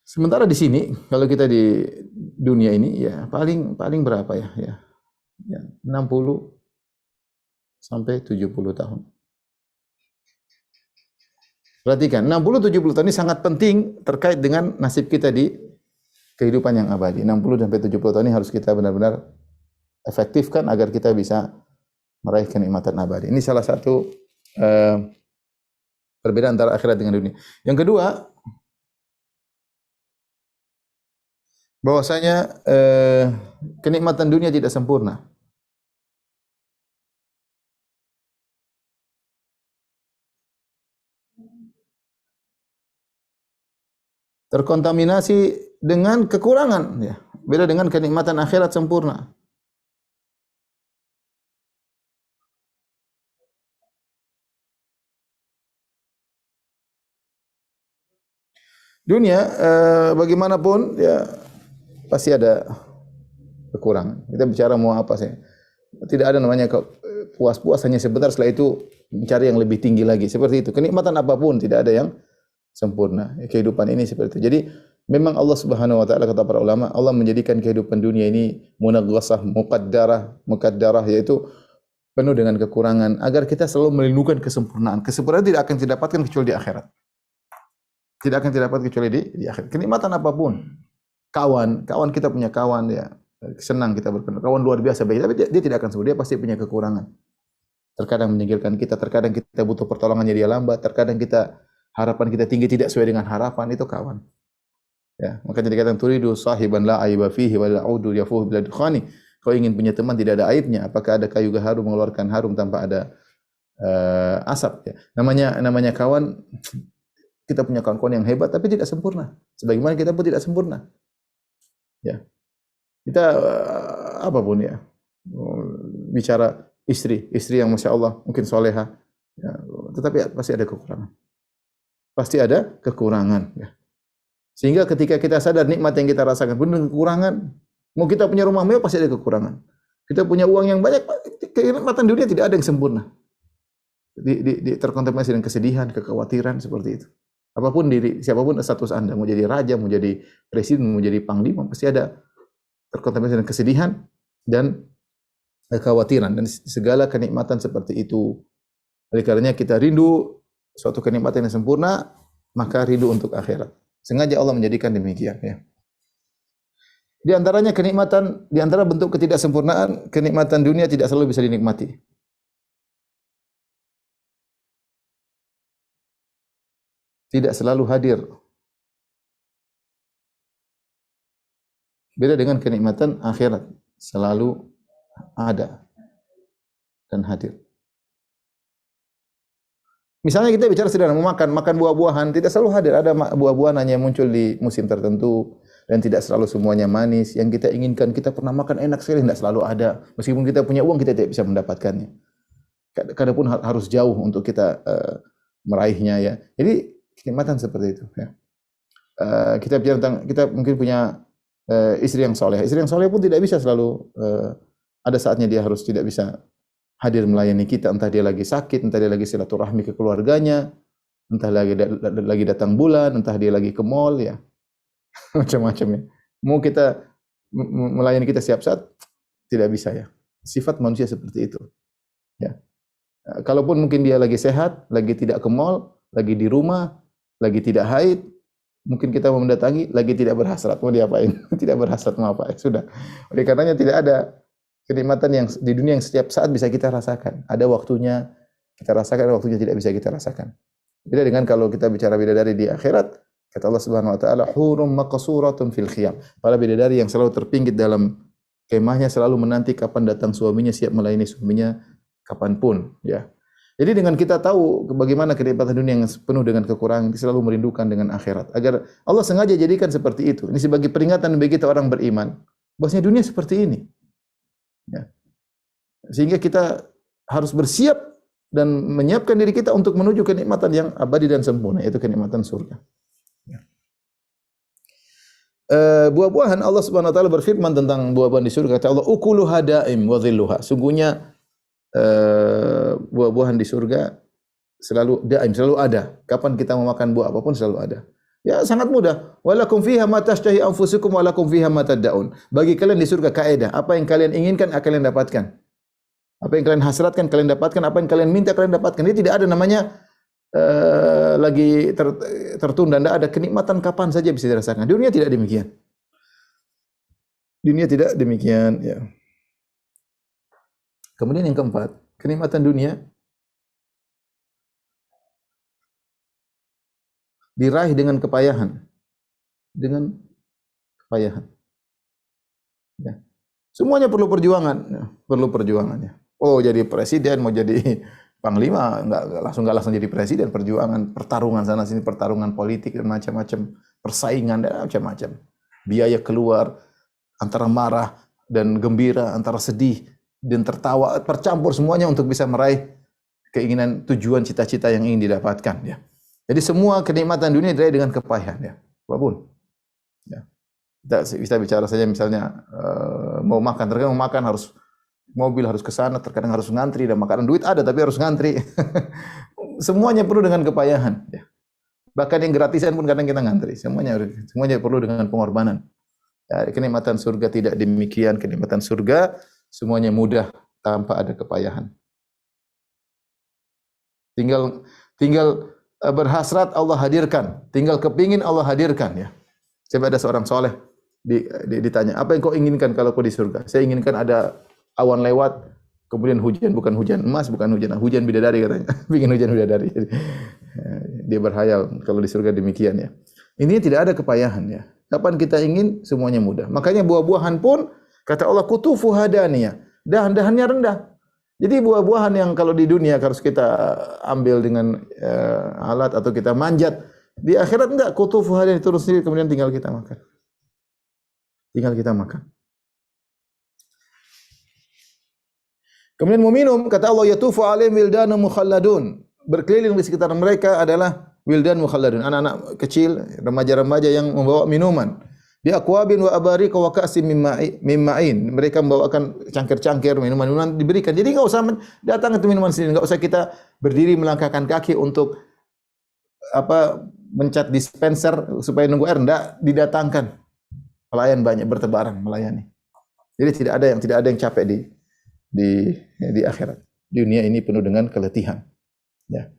Sementara di sini, kalau kita di dunia ini, ya paling berapa ya? Ya 60 sampai 70 tahun. Perhatikan, 60-70 tahun ini sangat penting terkait dengan nasib kita di kehidupan yang abadi. 60 sampai 70 tahun ini harus kita benar-benar efektifkan agar kita bisa meraih kenikmatan abadi. Ini salah satu perbedaan antara akhirat dengan dunia. Yang kedua, bahwasanya kenikmatan dunia tidak sempurna. Terkontaminasi dengan kekurangan, ya. Beda dengan kenikmatan akhirat sempurna. Dunia bagaimanapun ya pasti ada kekurangan. Kita bicara mau apa sih? Tidak ada namanya puas-puas hanya sebentar, setelah itu mencari yang lebih tinggi lagi. Seperti itu. Kenikmatan apapun tidak ada yang sempurna. Kehidupan ini seperti itu. Jadi memang Allah Subhanahu wa taala, kata para ulama, Allah menjadikan kehidupan dunia ini munaghasah, muqaddarah, yaitu penuh dengan kekurangan agar kita selalu merindukan kesempurnaan. Kesempurnaan tidak akan didapatkan kecuali di akhirat. Tidak akan didapatkan kecuali di akhirat. Kenikmatan apapun. Kawan kita punya kawan ya. Senang kita berkenalan. Kawan luar biasa baik, tapi dia tidak akan sembuh. Dia pasti punya kekurangan. Terkadang meninggalkan kita, terkadang kita butuh pertolongannya dia lambat, terkadang harapan kita tinggi tidak sesuai dengan harapan, itu kawan. Ya, maka jadi kata turidu sahiban la aiba fihi wa la audu yafuhu bila dukhani. Kau ingin punya teman tidak ada aibnya, apakah ada kayu harum mengeluarkan harum tanpa ada asap ya. Namanya kawan, kita punya kawan-kawan yang hebat tapi tidak sempurna. Sebagaimana kita pun tidak sempurna. Ya. Kita apapun ya. Bicara istri yang Masya Allah mungkin soleha, ya, tetapi pasti ada kekurangan. Pasti ada kekurangan. Ya. Sehingga ketika kita sadar nikmat yang kita rasakan penuh dengan kekurangan, mau kita punya rumah mewah pasti ada kekurangan. Kita punya uang yang banyak, kenikmatan dunia tidak ada yang sempurna. Terkontemplasi dengan kesedihan, kekhawatiran seperti itu. Apapun siapapun status Anda, mau jadi raja, mau jadi presiden, mau jadi panglima, pasti ada terkontemplasi dengan kesedihan dan kekhawatiran dan segala kenikmatan seperti itu. Oleh karenanya kita rindu suatu kenikmatan yang sempurna, maka rindu untuk akhirat. Sengaja Allah menjadikan demikian ya. Di antaranya kenikmatan, di antara bentuk ketidaksempurnaan, kenikmatan dunia tidak selalu bisa dinikmati. Tidak selalu hadir. Beda dengan kenikmatan akhirat, selalu ada dan hadir. Misalnya kita bicara sederhana, makan buah-buahan, tidak selalu hadir. Ada buah-buahan hanya muncul di musim tertentu dan tidak selalu semuanya manis. Yang kita inginkan, kita pernah makan enak sekali, tidak selalu ada. Meskipun kita punya uang, kita tidak bisa mendapatkannya. Kadang-kadang harus jauh untuk kita meraihnya ya. Jadi kenikmatan seperti itu ya. Kita bicara tentang, kita mungkin punya istri yang soleh. Istri yang soleh pun tidak bisa selalu, ada saatnya dia harus tidak bisa hadir melayani kita, entah dia lagi sakit, entah dia lagi silaturahmi ke keluarganya, entah lagi datang bulan, entah dia lagi ke mall ya. Macam-macam ya. Mau kita melayani kita setiap saat tidak bisa ya. Sifat manusia seperti itu. Ya. Kalaupun mungkin dia lagi sehat, lagi tidak ke mall, lagi di rumah, lagi tidak haid, mungkin kita mau mendatangi, lagi tidak berhasrat, mau diapain? Tidak berhasrat mau apa? Sudah. Oleh karenanya tidak ada kenikmatan yang di dunia yang setiap saat bisa kita rasakan. Ada waktunya kita rasakan, ada waktunya tidak bisa kita rasakan. Beda dengan kalau kita bicara bidadari di akhirat, kata Allah Subhanahu wa taala, hurum maqsuratun fil khiyam. Para bidadari yang selalu terpinggit dalam kemahnya, selalu menanti kapan datang suaminya, siap melayani suaminya kapanpun, ya. Jadi dengan kita tahu bagaimana kenikmatan dunia yang penuh dengan kekurangan, kita selalu merindukan dengan akhirat. Agar Allah sengaja jadikan seperti itu. Ini sebagai peringatan bagi kita orang beriman, bahwasanya dunia seperti ini. Ya. Sehingga kita harus bersiap dan menyiapkan diri kita untuk menuju kenikmatan yang abadi dan sempurna, yaitu kenikmatan surga. Ya. Buah-buahan, Allah Subhanahu wa taala berfirman tentang buah-buahan di surga, kata Allah, ukuluha daim wa dhilluha. Sungguhnya buah-buahan di surga selalu daim, selalu ada. Kapan kita mau makan buah apapun selalu ada. Ya sangat mudah. Walakum fiha ma tashtahi anfusukum walakum fiha ma tad'un. Bagi kalian di surga kaidah, apa yang kalian inginkan akan kalian dapatkan. Apa yang kalian hasratkan kalian dapatkan, apa yang kalian minta kalian dapatkan. Ini tidak ada namanya lagi tertunda, tidak ada kenikmatan kapan saja bisa dirasakan. Dunia tidak demikian. Dunia tidak demikian, ya. Kemudian yang keempat, kenikmatan dunia diraih dengan kepayahan. Dengan kepayahan. Ya. Semuanya perlu perjuangan. Ya. Perlu perjuangannya. Oh jadi presiden, mau jadi panglima, enggak langsung jadi presiden. Perjuangan, pertarungan sana sini, pertarungan politik dan macam-macam, persaingan dan macam-macam. Biaya keluar antara marah dan gembira, antara sedih dan tertawa, tercampur semuanya untuk bisa meraih keinginan, tujuan, cita-cita yang ingin didapatkan. Ya. Jadi semua kenikmatan dunia diraih dengan kepayahan. Ya. apapun. Ya. Kita bicara saja misalnya mau makan, terkadang mau makan harus mobil harus ke sana, terkadang harus ngantri dan makanan duit ada tapi harus ngantri. Semuanya perlu dengan kepayahan. Ya. Bahkan yang gratisan pun kadang kita ngantri. Semuanya perlu dengan pengorbanan. Ya, kenikmatan surga tidak demikian. Kenikmatan surga semuanya mudah tanpa ada kepayahan. Tinggal berhasrat Allah hadirkan. Tinggal kepingin Allah hadirkan ya. Coba ada seorang soleh ditanya, apa yang kau inginkan kalau kau di surga? Saya inginkan ada awan lewat, kemudian hujan, bukan hujan emas, bukan hujan bidadari katanya. Bikin hujan bidadari. Dia berhayal kalau di surga demikian ya. Ini tidak ada kepayahan ya. Kapan kita ingin semuanya mudah. Makanya buah-buahan pun kata Allah kutufu hadaniyah. Dahan-dahannya rendah. Jadi buah-buahan yang kalau di dunia harus kita ambil dengan alat atau kita manjat, di akhirat enggak, kutufu hadaniyah turun sendiri kemudian tinggal kita makan. Tinggal kita makan. Kemudian mau minum, kata Allah yatufu alaihim wildanun mukhalladun. Berkeliling di sekitar mereka adalah wildan mukhalladun, anak-anak kecil, remaja-remaja yang membawa minuman. Bi aqwabin wa abarika wa ka'sin min ma'in. Mereka membawakan cangkir-cangkir minuman-minuman diberikan. Jadi enggak usah datang itu minuman sendiri, enggak usah kita berdiri melangkahkan kaki untuk mencet dispenser supaya nunggu air, enggak, didatangkan. Pelayan banyak bertebaran melayani. Jadi tidak ada yang capek di akhirat. Dunia ini penuh dengan keletihan. Ya.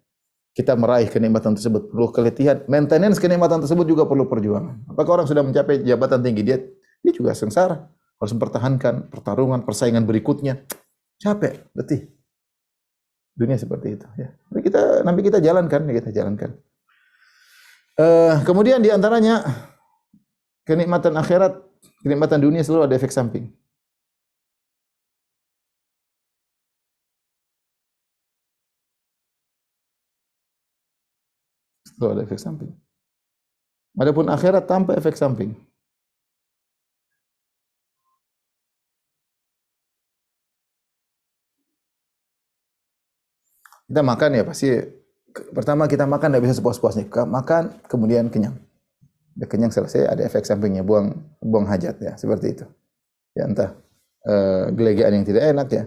Kita meraih kenikmatan tersebut perlu keletihan, maintenance kenikmatan tersebut juga perlu perjuangan. Apakah orang sudah mencapai jabatan tinggi, dia juga sengsara, harus mempertahankan pertarungan, persaingan berikutnya. Capek, letih. Dunia seperti itu ya. Nanti kita jalankan. Kemudian di antaranya kenikmatan akhirat, kenikmatan dunia selalu ada efek samping. Selalu ada efek samping. Adapun akhirat tanpa efek samping. Kita makan ya pasti pertama kita makan tidak bisa sepuas-puasnya. Makan kemudian kenyang. Udah kenyang selesai ada efek sampingnya, buang hajat ya, seperti itu. Ya entah gelegean yang tidak enak ya.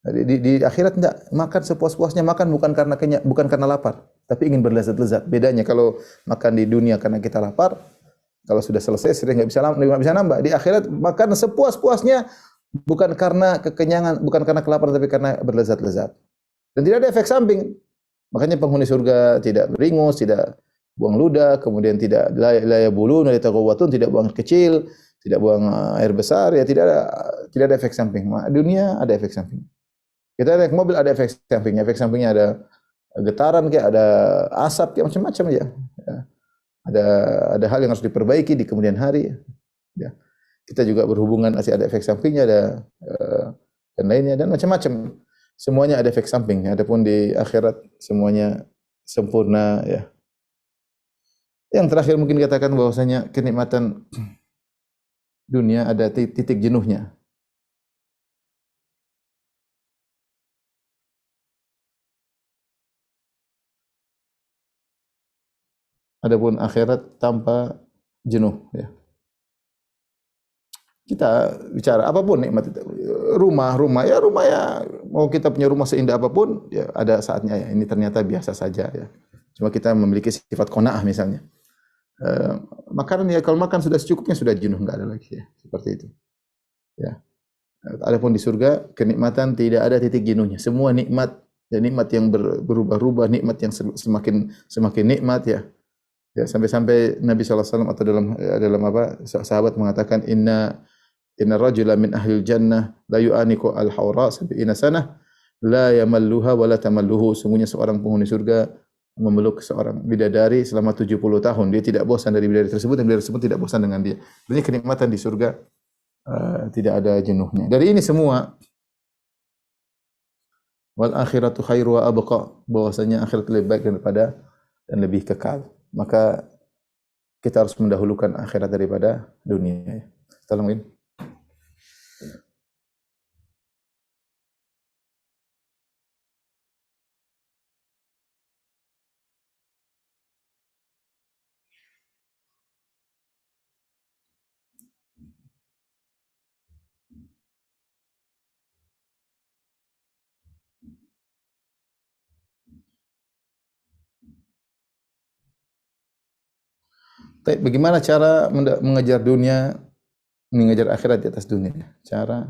Di akhirat enggak, makan sepuas-puasnya, makan bukan karena kenyang, bukan karena lapar, tapi ingin berlezat-lezat. Bedanya kalau makan di dunia karena kita lapar, kalau sudah selesai sering nggak bisa nambah. Di akhirat makan sepuas-puasnya bukan karena kekenyangan, bukan karena kelaparan, tapi karena berlezat-lezat. Dan tidak ada efek samping. Makanya penghuni surga tidak beringus, tidak buang ludah, kemudian tidak la yabulun, la yataghawwatun, tidak buang air kecil, tidak buang air besar, ya tidak ada efek samping. Dunia ada efek samping. Kita naik mobil ada efek sampingnya. Efek sampingnya ada getaran kayak ada asap kayak macam-macam ya. Ada hal yang harus diperbaiki di kemudian hari. Ya. Kita juga berhubungan masih ada efek sampingnya, ada dan lainnya dan macam-macam. Semuanya ada efek samping. Adapun di akhirat semuanya sempurna ya. Yang terakhir mungkin katakan bahwasanya kenikmatan dunia ada titik jenuhnya. Adapun akhirat tanpa jenuh ya. Kita bicara apapun nikmat itu. Rumah ya mau kita punya rumah seindah apapun ya ada saatnya ya. Ini ternyata biasa saja ya. Cuma kita memiliki sifat qanaah misalnya. Makanan ya kalau makan sudah secukupnya sudah jenuh enggak ada lagi ya. Seperti itu. Ya. Adapun di surga kenikmatan tidak ada titik jenuhnya. Semua nikmat dan nikmat yang berubah-ubah, nikmat yang semakin nikmat ya. Ya sampai-sampai Nabi SAW atau dalam sahabat mengatakan inna rajula min ahlil jannah la yu'aniku al-hawra sab'ina sanah la yamalluha wa la tamalluhu. Sungguhnya seorang penghuni surga memeluk seorang bidadari selama 70 tahun. Dia tidak bosan dari bidadari tersebut dan bidadari tersebut tidak bosan dengan dia. Artinya kenikmatan di surga tidak ada jenuhnya. Dari ini semua wal akhiratu khairu wa abqa, bahwasanya akhirat lebih baik daripada dan lebih kekal. Maka kita harus mendahulukan akhirat daripada dunia. Tolongin. Tapi bagaimana cara mengejar dunia, mengejar akhirat di atas dunia? Cara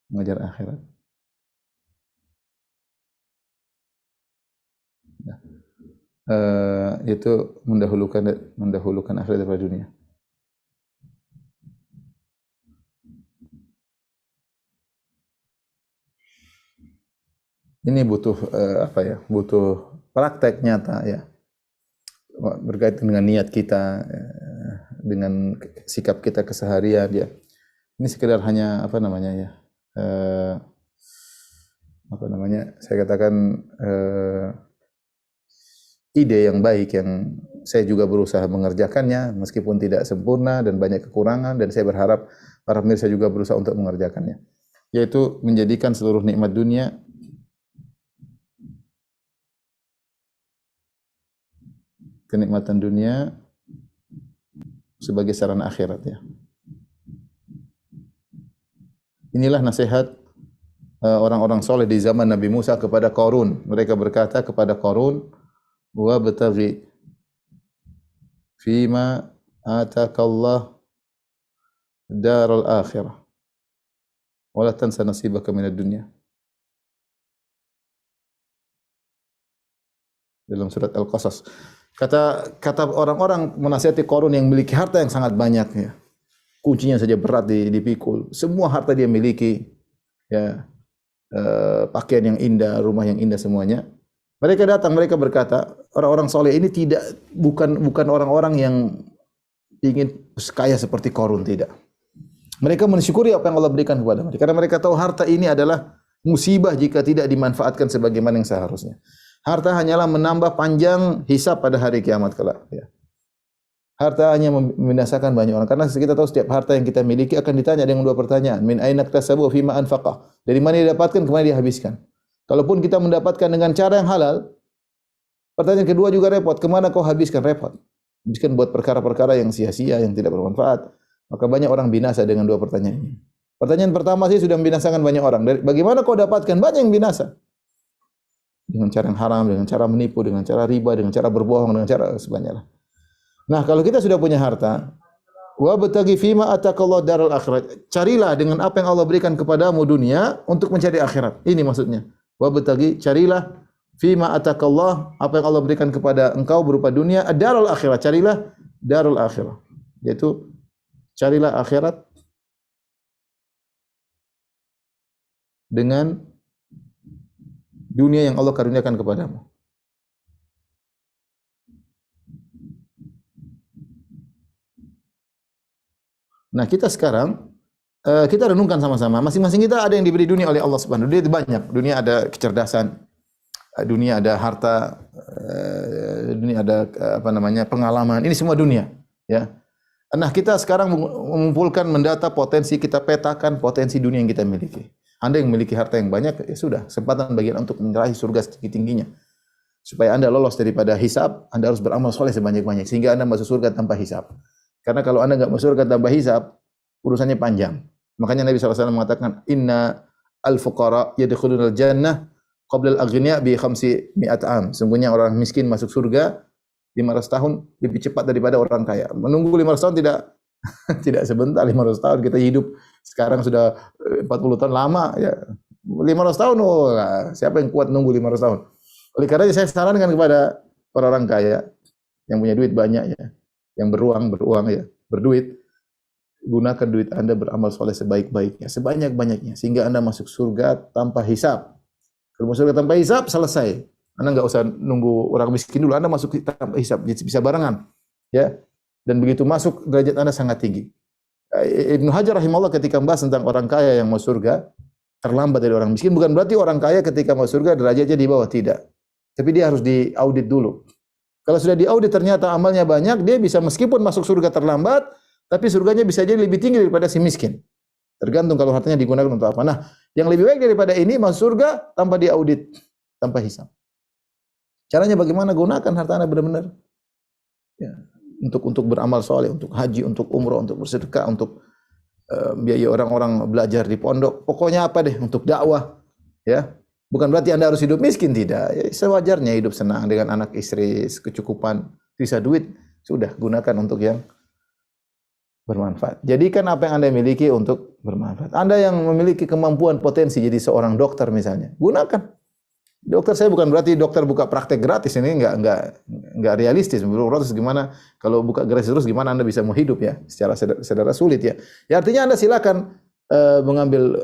mengejar akhirat. Itu mendahulukan akhirat daripada dunia. Ini butuh butuh praktek nyata ya. Berkaitan dengan niat kita, dengan sikap kita keseharian ya. Ini sekedar hanya saya katakan ide yang baik yang saya juga berusaha mengerjakannya meskipun tidak sempurna dan banyak kekurangan, dan saya berharap para pemirsa juga berusaha untuk mengerjakannya, yaitu menjadikan seluruh nikmat dunia kenikmatan dunia sebagai sarana akhirat ya. Inilah nasihat orang-orang soleh di zaman Nabi Musa kepada Qarun. Mereka berkata kepada Qarun, wa bataghi fima atakallah daral akhirah wa la tansa nasibaka minad dunya. Dalam surat Al-Qasas. Kata orang-orang menasihati Qarun yang memiliki harta yang sangat banyak ya. Kuncinya saja berat dipikul. Semua harta dia miliki ya. Pakaian yang indah, rumah yang indah semuanya. Mereka datang, mereka berkata, orang-orang soleh ini bukan orang-orang yang ingin kaya seperti Qarun, tidak. Mereka mensyukuri apa yang Allah berikan kepada mereka karena mereka tahu harta ini adalah musibah jika tidak dimanfaatkan sebagaimana yang seharusnya. Harta hanyalah menambah panjang hisab pada hari kiamat kelak. Ya. Harta hanya membinasakan banyak orang. Karena kita tahu setiap harta yang kita miliki akan ditanya dengan dua pertanyaan. Min aina iktasabu fima anfaqah. Dari mana dia dapatkan, kemana dia habiskan. Kalaupun kita mendapatkan dengan cara yang halal, pertanyaan kedua juga repot. Kemana kau habiskan? Repot. Habiskan buat perkara-perkara yang sia-sia, yang tidak bermanfaat. Maka banyak orang binasa dengan dua pertanyaan ini. Pertanyaan pertama sih sudah membinasakan banyak orang. Bagaimana kau dapatkan? Banyak yang binasa. Dengan cara yang haram, dengan cara menipu, dengan cara riba, dengan cara berbohong, dengan cara sebagainya. Nah, kalau kita sudah punya harta, wa bataghi fima atakallahu daral akhirat. Carilah dengan apa yang Allah berikan kepadamu dunia untuk mencari akhirat. Ini maksudnya. Wa bataghi, carilah fima atakallah, apa yang Allah berikan kepada engkau berupa dunia, daral akhirat. Carilah darul akhirah. Yaitu carilah akhirat dengan dunia yang Allah karuniakan kepadamu. Nah, kita sekarang kita renungkan sama-sama. Masing-masing kita ada yang diberi dunia oleh Allah Subhanahu wa taala. Dunia itu banyak. Dunia ada kecerdasan, dunia ada harta, dunia ada pengalaman. Ini semua dunia, ya. Nah, kita sekarang mengumpulkan, mendata potensi, kita petakan potensi dunia yang kita miliki. Anda yang memiliki harta yang banyak, ya sudah, kesempatan bagi Anda untuk meraih surga setinggi-tingginya. Supaya Anda lolos daripada hisab, Anda harus beramal soleh sebanyak-banyak sehingga Anda masuk surga tanpa hisab. Karena kalau Anda enggak masuk surga tanpa hisab, urusannya panjang. Makanya Nabi SAW mengatakan, Inna al-fuqara yadkhulunal jannah qabla al-aghniya bi 500 am. Sungguhnya orang miskin masuk surga 500 tahun lebih cepat daripada orang kaya. Menunggu 500 tahun tidak sebentar. 500 tahun kita hidup sekarang sudah 40 tahun lama ya. 500 tahun siapa yang kuat nunggu 500 tahun? Oleh karena saya sarankan kepada orang-orang kaya yang punya duit banyak ya, yang beruang ya, berduit, gunakan duit Anda beramal soleh sebaik-baiknya, sebanyak-banyaknya sehingga Anda masuk surga tanpa hisab. Kalau masuk surga tanpa hisab selesai. Anda enggak usah nunggu orang miskin dulu, Anda masuk tanpa hisab, bisa barengan. Ya. Dan begitu masuk derajat Anda sangat tinggi. Ibnu Hajar rahimahullah ketika membahas tentang orang kaya yang masuk surga terlambat dari orang miskin, bukan berarti orang kaya ketika masuk surga derajatnya di bawah, tidak. Tapi dia harus diaudit dulu. Kalau sudah diaudit ternyata amalnya banyak, dia bisa meskipun masuk surga terlambat, tapi surganya bisa jadi lebih tinggi daripada si miskin. Tergantung kalau hartanya digunakan untuk apa. Nah, yang lebih baik daripada ini masuk surga tanpa diaudit, tanpa hisab. Caranya bagaimana? Gunakan harta Anda benar-benar. Ya, untuk beramal soleh, untuk haji, untuk umroh, untuk bersedekah, untuk biaya orang-orang belajar di pondok. Pokoknya apa deh, untuk dakwah. Ya, bukan berarti Anda harus hidup miskin, tidak. Ya, sewajarnya hidup senang dengan anak istri, kecukupan, bisa duit. Sudah, gunakan untuk yang bermanfaat. Jadikan apa yang Anda miliki untuk bermanfaat. Anda yang memiliki kemampuan potensi jadi seorang dokter misalnya, gunakan. Dokter saya bukan berarti dokter buka praktek gratis, ini enggak realistis. Terus gimana kalau buka gratis terus gimana Anda bisa mau hidup ya? Secara saudara sulit ya. Ya artinya Anda silakan mengambil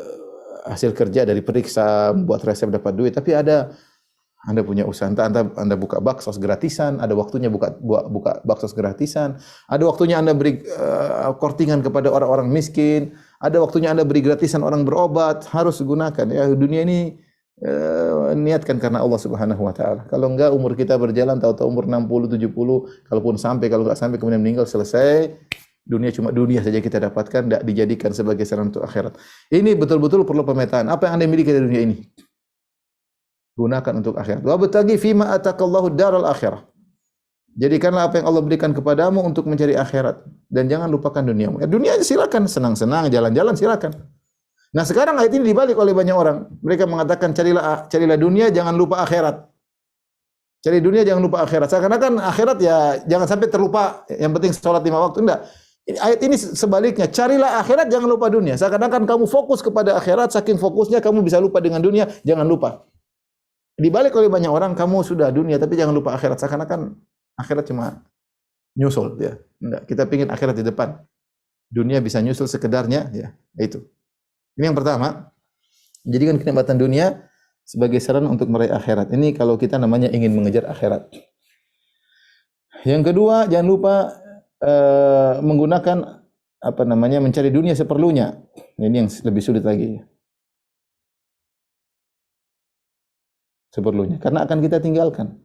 hasil kerja dari periksa, buat resep dapat duit, tapi Anda punya usaha, Anda buka baksos gratisan, ada waktunya buka baksos gratisan, ada waktunya Anda beri kortingan kepada orang-orang miskin, ada waktunya Anda beri gratisan orang berobat, harus gunakan ya. Dunia ini niatkan karena Allah Subhanahu wa taala. Kalau enggak umur kita berjalan tahu-tahu umur 60, 70, kalaupun sampai kalau enggak sampai kemudian meninggal selesai. Dunia cuma dunia saja kita dapatkan, tidak dijadikan sebagai sarana untuk akhirat. Ini betul-betul perlu pemetaan. Apa yang Anda miliki dari dunia ini? Gunakan untuk akhirat. Wa bataghi fima atakallahu daral akhirah. Jadikanlah apa yang Allah berikan kepadamu untuk mencari akhirat dan jangan lupakan duniamu. Ya, dunia silakan senang-senang, jalan-jalan silakan. Nah, sekarang ayat ini dibalik oleh banyak orang. Mereka mengatakan carilah dunia, jangan lupa akhirat. Cari dunia, jangan lupa akhirat. Seakan-akan akhirat ya jangan sampai terlupa. Yang penting sholat 5 waktu. Enggak. Ayat ini sebaliknya. Carilah akhirat, jangan lupa dunia. Seakan-akan kamu fokus kepada akhirat, saking fokusnya kamu bisa lupa dengan dunia. Jangan lupa. Dibalik oleh banyak orang, kamu sudah dunia, tapi jangan lupa akhirat. Seakan-akan akhirat cuma nyusul. Ya. Enggak. Kita pingin akhirat di depan. Dunia bisa nyusul sekedarnya. Ya. Itu. Ini yang pertama, jadikan kenikmatan dunia sebagai sarana untuk meraih akhirat. Ini kalau kita namanya ingin mengejar akhirat. Yang kedua, jangan lupa menggunakan mencari dunia seperlunya. Ini yang lebih sulit lagi. Seperlunya, karena akan kita tinggalkan.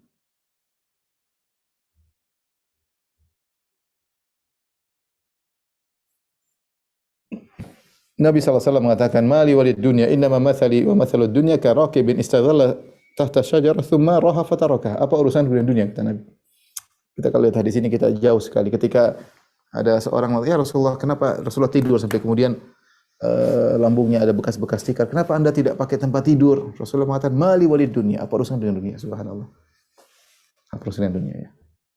Nabi SAW mengatakan, Mali walid dunya, innama mathali wa mathalud dunya ka rakibin istadhalla tahta syajarah thumma raha fataraka. Apa urusan dengan dunia, kata Nabi. Kita kalau lihat hadis ini kita jauh sekali. Ketika ada seorang mengatakan, ya Rasulullah, kenapa Rasulullah tidur sampai kemudian lambungnya ada bekas-bekas tikar. Kenapa Anda tidak pakai tempat tidur? Rasulullah mengatakan, Mali walid dunya. Apa urusan dengan dunia? Subhanallah. Apa urusan dengan dunia ya?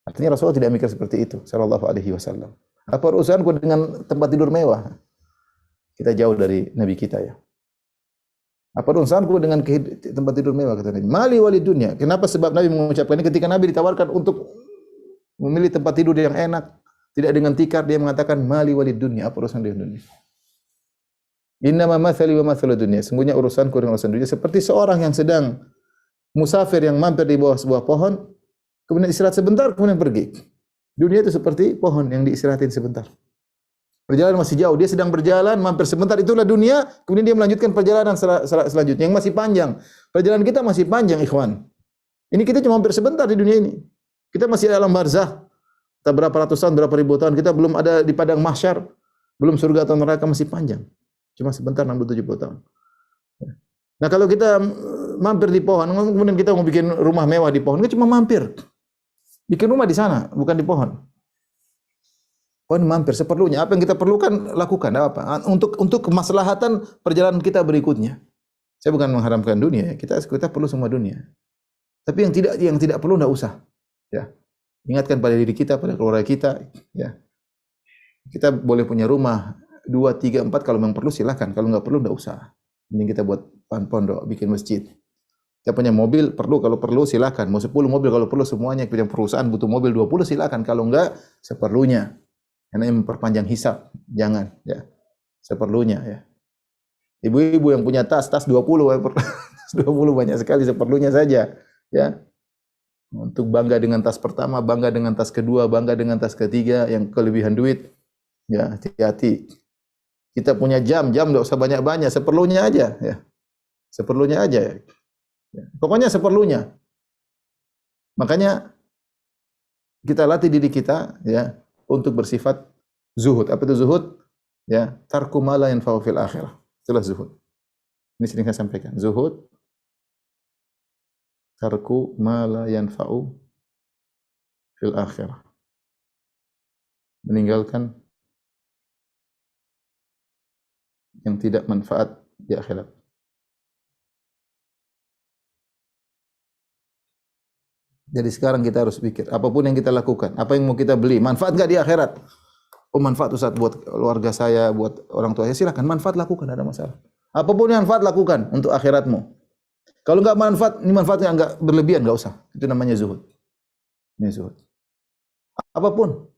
Artinya Rasulullah tidak mikir seperti itu, sallallahu alaihi wasallam. Apa urusanku dengan tempat tidur mewah? Kita jauh dari Nabi kita ya. Apa urusanku dengan tempat tidur mewah, kata Nabi. Mali walid dunya. Kenapa? Sebab Nabi mengucapkan ini ketika Nabi ditawarkan untuk memilih tempat tidur yang enak, tidak dengan tikar, dia mengatakan mali walid dunya. Apa urusan dengan dunia? Innama mathali wa mathalud dunya. Sungguhnya urusanku dengan urusan dunia seperti seorang yang sedang musafir yang mampir di bawah sebuah pohon, kemudian istirahat sebentar, kemudian pergi. Dunia itu seperti pohon yang diistirahatin sebentar. Perjalanan masih jauh, dia sedang berjalan, mampir sebentar, itulah dunia, kemudian dia melanjutkan perjalanan selanjutnya yang masih panjang. Perjalanan kita masih panjang, ikhwan. Ini kita cuma mampir sebentar di dunia ini. Kita masih dalam barzah. Kita berapa ratus tahun, berapa ribu tahun, kita belum ada di padang mahsyar, belum surga atau neraka, masih panjang. Cuma sebentar, 60-70 tahun. Nah, kalau kita mampir di pohon, kemudian kita mau bikin rumah mewah di pohon, kita cuma mampir. Bikin rumah di sana, bukan di pohon. Pohon mampir seperlunya. Apa yang kita perlukan lakukan. Apa? Untuk kemaslahatan perjalanan kita berikutnya. Saya bukan mengharamkan dunia. Kita perlu semua dunia. Tapi yang tidak perlu enggak usah. Ya. Ingatkan pada diri kita, pada keluarga kita. Ya. Kita boleh punya rumah 2, 3, 4 kalau memang perlu silakan. Kalau enggak perlu enggak usah. Mending kita buat pondok, bikin masjid. Kita punya mobil perlu, kalau perlu silakan. Mau 10 mobil kalau perlu semuanya. Punya perusahaan butuh mobil 20 silakan. Kalau enggak seperlunya. Karena yang memperpanjang hisab, jangan ya. Seperlunya ya. Ibu-ibu yang punya tas 20 20 banyak sekali, seperlunya saja ya. Untuk bangga dengan tas pertama, bangga dengan tas kedua, bangga dengan tas ketiga yang kelebihan duit. Ya, hati-hati. Kita punya jam enggak usah banyak-banyak, seperlunya aja ya. Seperlunya aja ya. Pokoknya seperlunya. Makanya kita latih diri kita ya untuk bersifat zuhud. Apa itu zuhud? Ya, tarku ma la yanfa'u fil akhirah. Itulah zuhud. Ini sering saya sampaikan. Zuhud, tarku ma la yanfa'u fil akhirah. Meninggalkan yang tidak manfaat di akhirat. Jadi sekarang kita harus pikir, apapun yang kita lakukan, apa yang mau kita beli, manfaat nggak di akhirat? Oh manfaat Ustaz buat keluarga saya, buat orang tua saya, silakan manfaat lakukan, ada masalah. Apapun yang manfaat lakukan untuk akhiratmu. Kalau nggak manfaat, ini manfaatnya nggak berlebihan, nggak usah. Itu namanya zuhud. Ini zuhud. Apapun.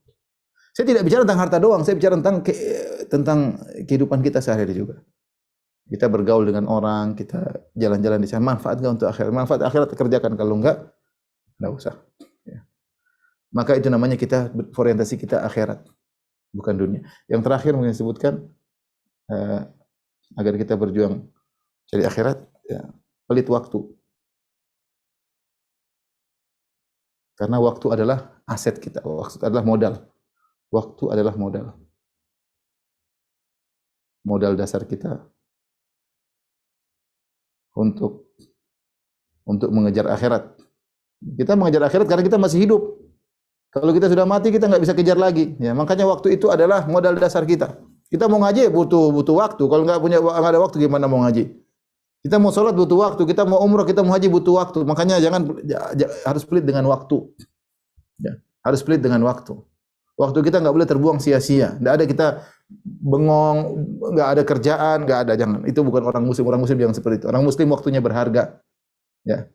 Saya tidak bicara tentang harta doang, saya bicara tentang kehidupan kita sehari-hari juga. Kita bergaul dengan orang, kita jalan-jalan di sana, manfaat nggak untuk akhirat? Manfaat akhirat kerjakan, kalau nggak usah. Ya. Maka itu namanya kita orientasi kita akhirat, bukan dunia. Yang terakhir mungkin disebutkan agar kita berjuang cari akhirat, ya, pelit waktu. Karena waktu adalah aset kita, waktu adalah modal. Waktu adalah modal. Modal dasar kita untuk mengejar akhirat. Kita mengejar akhirat karena kita masih hidup. Kalau kita sudah mati, kita nggak bisa kejar lagi. Ya, makanya waktu itu adalah modal dasar kita. Kita mau ngaji butuh waktu. Kalau nggak ada waktu, gimana mau ngaji? Kita mau sholat butuh waktu. Kita mau umrah, kita mau haji butuh waktu. Makanya harus pelit dengan waktu. Ya, harus pelit dengan waktu. Waktu kita nggak boleh terbuang sia-sia. Nggak ada kita bengong, nggak ada kerjaan, nggak ada, jangan. Itu bukan orang muslim. Orang muslim yang seperti itu. Orang muslim waktunya berharga. Ya.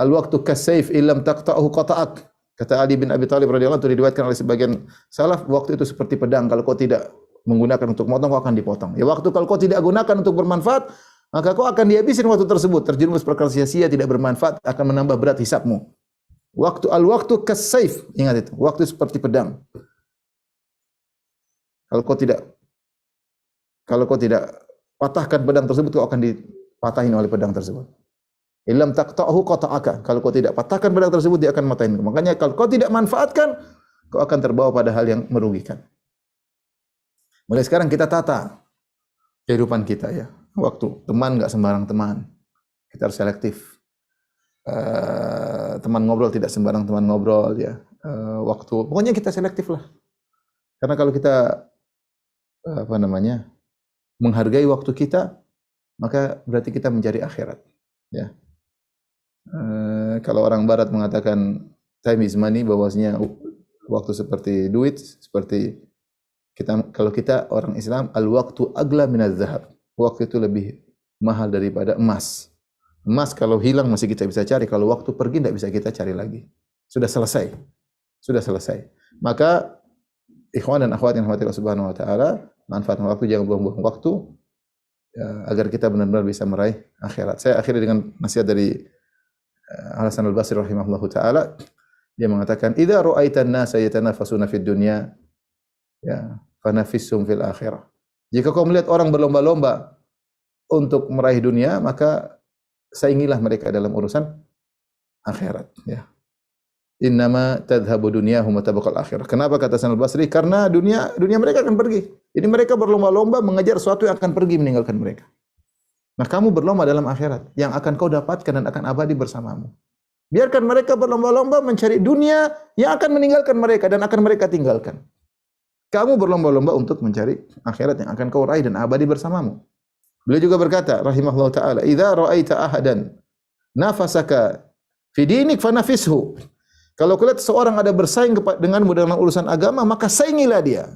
Al-waktu kas-sayf illam taqta'hu qata'ak. Kata Ali bin Abi Thalib radhiyallahu anhu, diriwayatkan oleh sebagian salaf, waktu itu seperti pedang, kalau kau tidak menggunakan untuk memotong, kau akan dipotong. Ya, waktu kalau kau tidak gunakan untuk bermanfaat, maka kau akan dihabisin waktu tersebut, terjerumus perkara sia-sia, tidak bermanfaat, akan menambah berat hisabmu. Al-waktu kas-sayf, ingat itu. Waktu seperti pedang. Kalau kau tidak patahkan pedang tersebut, kau akan dipatahin oleh pedang tersebut. Illam taqta'hu qata'aka. Kalau kau tidak patahkan pedang tersebut, dia akan matahin. Makanya kalau kau tidak manfaatkan, kau akan terbawa pada hal yang merugikan. Mulai sekarang kita tata kehidupan kita, ya. Waktu teman nggak sembarang teman. Kita harus selektif. Teman ngobrol tidak sembarang teman ngobrol, ya. Waktu, pokoknya kita selektif lah. Karena kalau kita menghargai waktu kita, maka berarti kita mencari akhirat, ya. Kalau orang barat mengatakan time is money, bahwasanya waktu seperti duit, seperti kalau kita orang Islam, al-waktu agla minaz zahab. Waktu itu lebih mahal daripada emas. Emas kalau hilang masih kita bisa cari, kalau waktu pergi tidak bisa kita cari lagi. Sudah selesai. Maka ikhwan dan akhwat yang dirahmati Allah Subhanahu wa taala, manfaatkan waktu, jangan buang-buang waktu, ya, agar kita benar-benar bisa meraih akhirat. Saya akhiri dengan nasihat dari Al-Hasan Al-Basri rahimahullahu taala. Dia mengatakan, "Idza ra'aitan nasa yatanafasuna fid dunya, ya, fanafissum fil akhirah." Jika kau melihat orang berlomba-lomba untuk meraih dunia, maka saingilah mereka dalam urusan akhirat, ya. Innama tadhhabu dunyahum wa tabaqal akhirah. Kenapa kata Hasan Al-Basri? Karena dunia mereka akan pergi. Jadi mereka berlomba-lomba mengejar sesuatu yang akan pergi meninggalkan mereka. Nah, kamu berlomba dalam akhirat yang akan kau dapatkan dan akan abadi bersamamu. Biarkan mereka berlomba-lomba mencari dunia yang akan meninggalkan mereka dan akan mereka tinggalkan. Kamu berlomba-lomba untuk mencari akhirat yang akan kau raih dan abadi bersamamu. Beliau juga berkata rahimahullah taala, "Idza ra'aita ahadan nafasaka fi dinik fanafishu." Kalau kau lihat seorang ada bersaing denganmu dalam urusan agama, maka saingilah dia.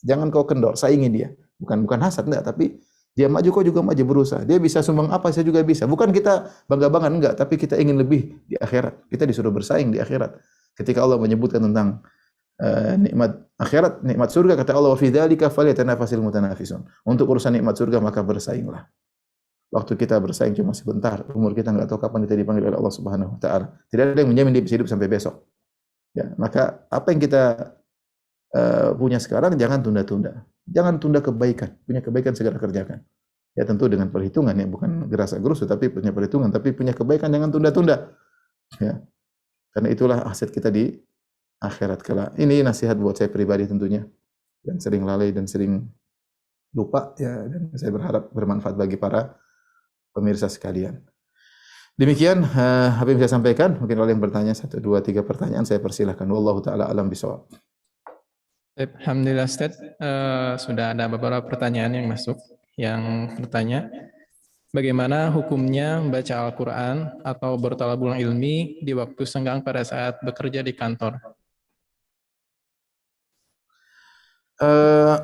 Jangan kau kendor, saingi dia. Bukan hasad, enggak, tapi dia maju, kau juga maju, berusaha. Dia bisa sumbang apa, saya juga bisa. Bukan kita bangga-banggaan, enggak, tapi kita ingin lebih di akhirat. Kita disuruh bersaing di akhirat. Ketika Allah menyebutkan tentang nikmat akhirat, nikmat surga, kata Allah, "Wa fi dzalika falyatanafasil mutanafisun." Untuk urusan nikmat surga maka bersainglah. Waktu kita bersaing cuma sebentar. Umur kita enggak tahu kapan kita dipanggil oleh Allah Subhanahu wa taala. Tidak ada yang menjamin dia bisa hidup sampai besok. Ya, maka apa yang kita punya sekarang jangan tunda-tunda. Jangan tunda kebaikan. Punya kebaikan segera kerjakan. Ya tentu dengan perhitungan, ya, bukan gerasa-gerusu, tapi punya perhitungan, tapi punya kebaikan jangan tunda-tunda. Ya. Karena itulah aset kita di akhirat kelak. Ini nasihat buat saya pribadi tentunya. Dan sering lalai dan sering lupa, ya, dan saya berharap bermanfaat bagi para pemirsa sekalian. Demikian apa yang saya sampaikan. Mungkin kalau yang bertanya 1, 2, 3 pertanyaan saya persilahkan. Wallahu taala alam bisawab. Alhamdulillah Ustaz, sudah ada beberapa pertanyaan yang masuk. Yang bertanya, Bagaimana hukumnya membaca Al-Quran atau bertalabul ilmi di waktu senggang pada saat bekerja di kantor? Eh,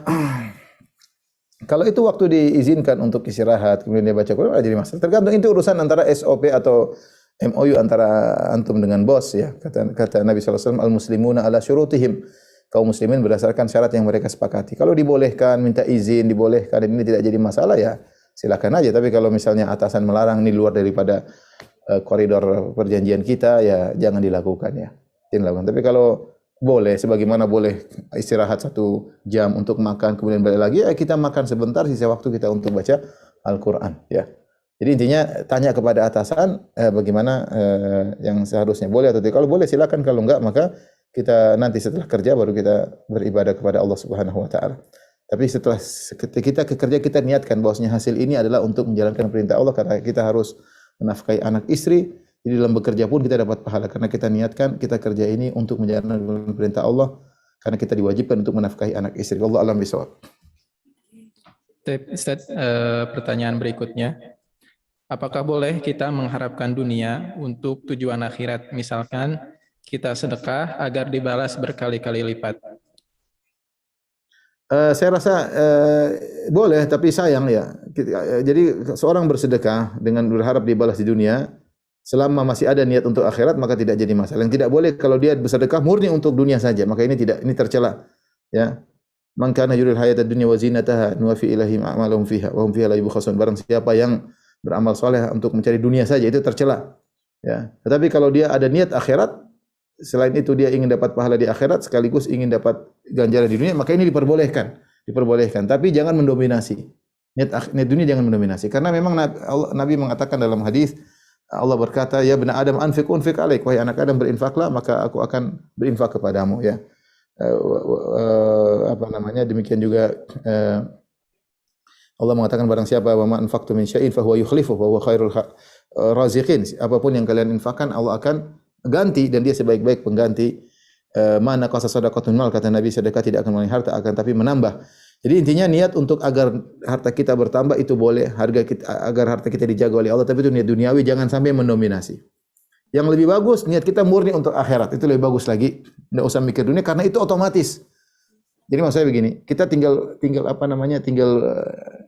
Kalau itu waktu diizinkan untuk istirahat, kemudian dia baca Quran, jadi masalah. Tergantung itu urusan antara SOP atau MOU antara antum dengan bos ya. Kata Nabi SAW, al-muslimuna ala syurutihim. Kaum muslimin berdasarkan syarat yang mereka sepakati. Kalau dibolehkan, minta izin, dibolehkan, dan ini tidak jadi masalah ya, silakan aja. Tapi kalau misalnya atasan melarang, ini luar daripada koridor perjanjian kita, ya jangan dilakukan ya. Jangan dilakukan. Tapi kalau boleh, sebagaimana boleh istirahat 1 jam untuk makan, kemudian balik lagi, ya kita makan sebentar, sisa waktu kita untuk baca Al-Quran. Ya. Jadi intinya tanya kepada atasan bagaimana yang seharusnya boleh atau tidak. Kalau boleh silakan, kalau enggak maka kita nanti setelah kerja baru kita beribadah kepada Allah Subhanahu wa taala. Tapi setelah kita kerja kita niatkan bahwasanya hasil ini adalah untuk menjalankan perintah Allah karena kita harus menafkahi anak istri. Jadi dalam bekerja pun kita dapat pahala karena kita niatkan kita kerja ini untuk menjalankan perintah Allah karena kita diwajibkan untuk menafkahi anak istri. Wallahu a'lam bishawab. Ustaz, pertanyaan berikutnya. Apakah boleh kita mengharapkan dunia untuk tujuan akhirat? Misalkan kita sedekah agar dibalas berkali-kali lipat. Saya rasa boleh, tapi sayang ya. Jadi seorang bersedekah dengan berharap dibalas di dunia, selama masih ada niat untuk akhirat maka tidak jadi masalah. Yang tidak boleh kalau dia bersedekah murni untuk dunia saja, maka ini tercela. Ya. Man kana yuridul hayatad dunya wa zinataha nuwaffi ilaihim a'malahum fiha wa hum fiha la yubkhasun. Barang siapa yang beramal soleh untuk mencari dunia saja itu tercela. Ya. Tetapi kalau dia ada niat akhirat, selain itu dia ingin dapat pahala di akhirat sekaligus ingin dapat ganjaran di dunia, maka ini diperbolehkan. Tapi jangan mendominasi. Niat dunia jangan mendominasi. Karena memang Nabi mengatakan dalam hadis, Allah berkata, ya bani Adam anfiq alaik, wahai anak Adam berinfaklah maka aku akan berinfak kepadamu ya. Demikian juga Allah mengatakan barang siapa wa ma anfaqtu min syai'in fa huwa yukhlifu wa huwa khairul raziqin. Apapun yang kalian infakkan Allah akan ganti dan dia sebaik-baik pengganti. Mana qasa sadaqatun mal, kata Nabi, sedekah tidak akan mengurangi harta akan tapi menambah. Jadi intinya niat untuk agar harta kita bertambah itu boleh, agar harta kita dijaga oleh Allah, tapi itu niat duniawi jangan sampai mendominasi. Yang lebih bagus niat kita murni untuk akhirat, itu lebih bagus lagi. Enggak usah mikir dunia karena itu otomatis. Jadi maksud saya begini, kita tinggal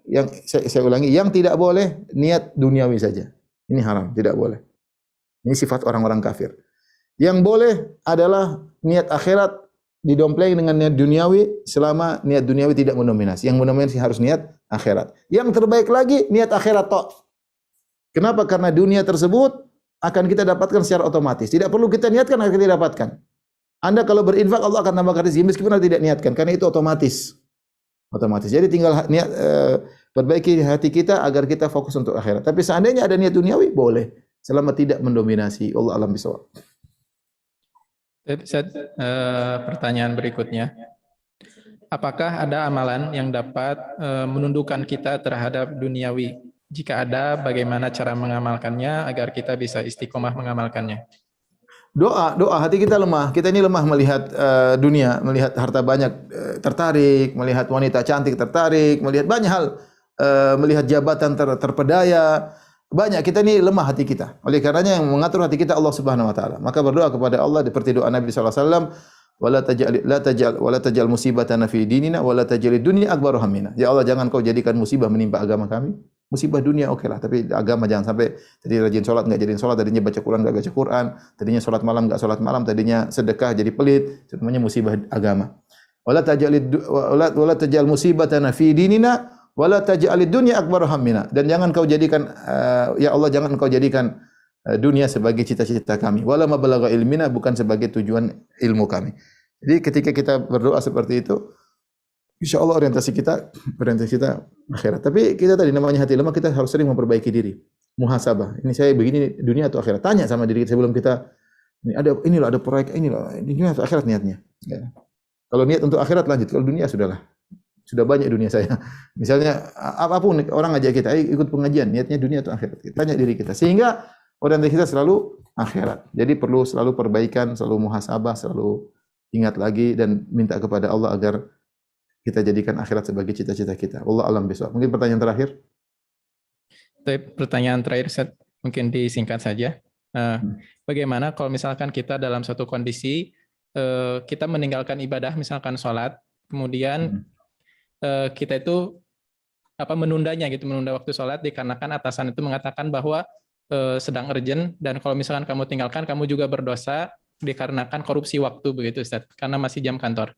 yang saya ulangi, yang tidak boleh niat duniawi saja. Ini haram, tidak boleh. Ini sifat orang-orang kafir. Yang boleh adalah niat akhirat didompleng dengan niat duniawi selama niat duniawi tidak mendominasi. Yang mendominasi harus niat akhirat. Yang terbaik lagi niat akhirat tok. Kenapa? Karena dunia tersebut akan kita dapatkan secara otomatis. Tidak perlu kita niatkan akan kita dapatkan. Anda kalau berinfak Allah akan tambahkan rezeki meskipun Anda tidak niatkan karena itu otomatis. Jadi tinggal niat perbaiki hati kita agar kita fokus untuk akhirat. Tapi seandainya ada niat duniawi boleh selama tidak mendominasi. Allah alam bisawab. Pertanyaan berikutnya. Apakah ada amalan yang dapat menundukkan kita terhadap duniawi? Jika ada, bagaimana cara mengamalkannya agar kita bisa istiqomah mengamalkannya? Doa hati kita lemah. Kita ini lemah melihat dunia, melihat harta banyak tertarik, melihat wanita cantik tertarik, melihat banyak hal, melihat jabatan terpedaya. Banyak kita ini lemah hati kita. Oleh karenanya yang mengatur hati kita Allah Subhanahu wa taala. Maka berdoa kepada Allah seperti doa Nabi sallallahu alaihi wasallam, wala tajal musibatana fi dinina wala tajal dunya akbaru hammina. Ya Allah, jangan kau jadikan musibah menimpa agama kami. Musibah dunia oke lah, tapi agama jangan sampai tadi rajin sholat enggak jadiin sholat, tadinya baca Quran enggak baca Quran, tadinya sholat malam enggak sholat malam, tadinya sedekah jadi pelit, itu namanya musibah agama. Wala tajal musibatana fi dinina wala taj'alid dunya akbar hammina, dan jangan kau jadikan ya Allah, jangan kau jadikan dunia sebagai cita-cita kami, wala mabalagha ilmina, bukan sebagai tujuan ilmu kami. Jadi ketika kita berdoa seperti itu, insyaallah orientasi kita akhirat. Tapi kita tadi namanya hati lemah, kita harus sering memperbaiki diri, muhasabah. Ini saya begini dunia atau akhirat? Tanya sama diri kita sebelum kita ada proyek inilah dunia atau akhirat niatnya. Ya. Kalau niat untuk akhirat lanjut, kalau dunia sudahlah. Sudah banyak dunia saya. Misalnya apapun orang ngajak kita, ikut pengajian, niatnya dunia atau akhirat. Tanya diri kita. Sehingga orientasi kita selalu akhirat. Jadi perlu selalu perbaikan, selalu muhasabah, selalu ingat lagi dan minta kepada Allah agar kita jadikan akhirat sebagai cita-cita kita. Allah alam bisawab. Mungkin pertanyaan terakhir. Pertanyaan terakhir, Ustaz, mungkin disingkat saja. Bagaimana kalau misalkan kita dalam suatu kondisi kita meninggalkan ibadah, misalkan sholat, kemudian kita itu menundanya gitu, menunda waktu sholat dikarenakan atasan itu mengatakan bahwa sedang urgent, dan kalau misalkan kamu tinggalkan, kamu juga berdosa dikarenakan korupsi waktu begitu, Ustaz, karena masih jam kantor.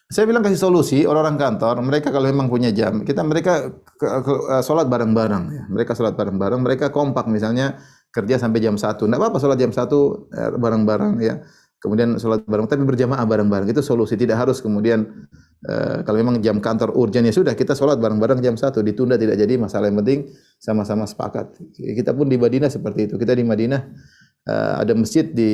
Saya bilang kasih solusi orang-orang kantor, mereka kalau memang punya jam, mereka sholat bareng-bareng ya. Mereka sholat bareng-bareng, mereka kompak misalnya kerja sampai jam 1. Enggak apa-apa sholat jam 1 bareng-bareng ya. Kemudian sholat bareng tapi berjamaah bareng-bareng. Itu solusi, tidak harus kemudian kalau memang jam kantor urgent ya sudah kita sholat bareng-bareng jam 1, ditunda tidak jadi masalah, yang penting sama-sama sepakat. Kita pun di Madinah seperti itu. Kita di Madinah ada masjid di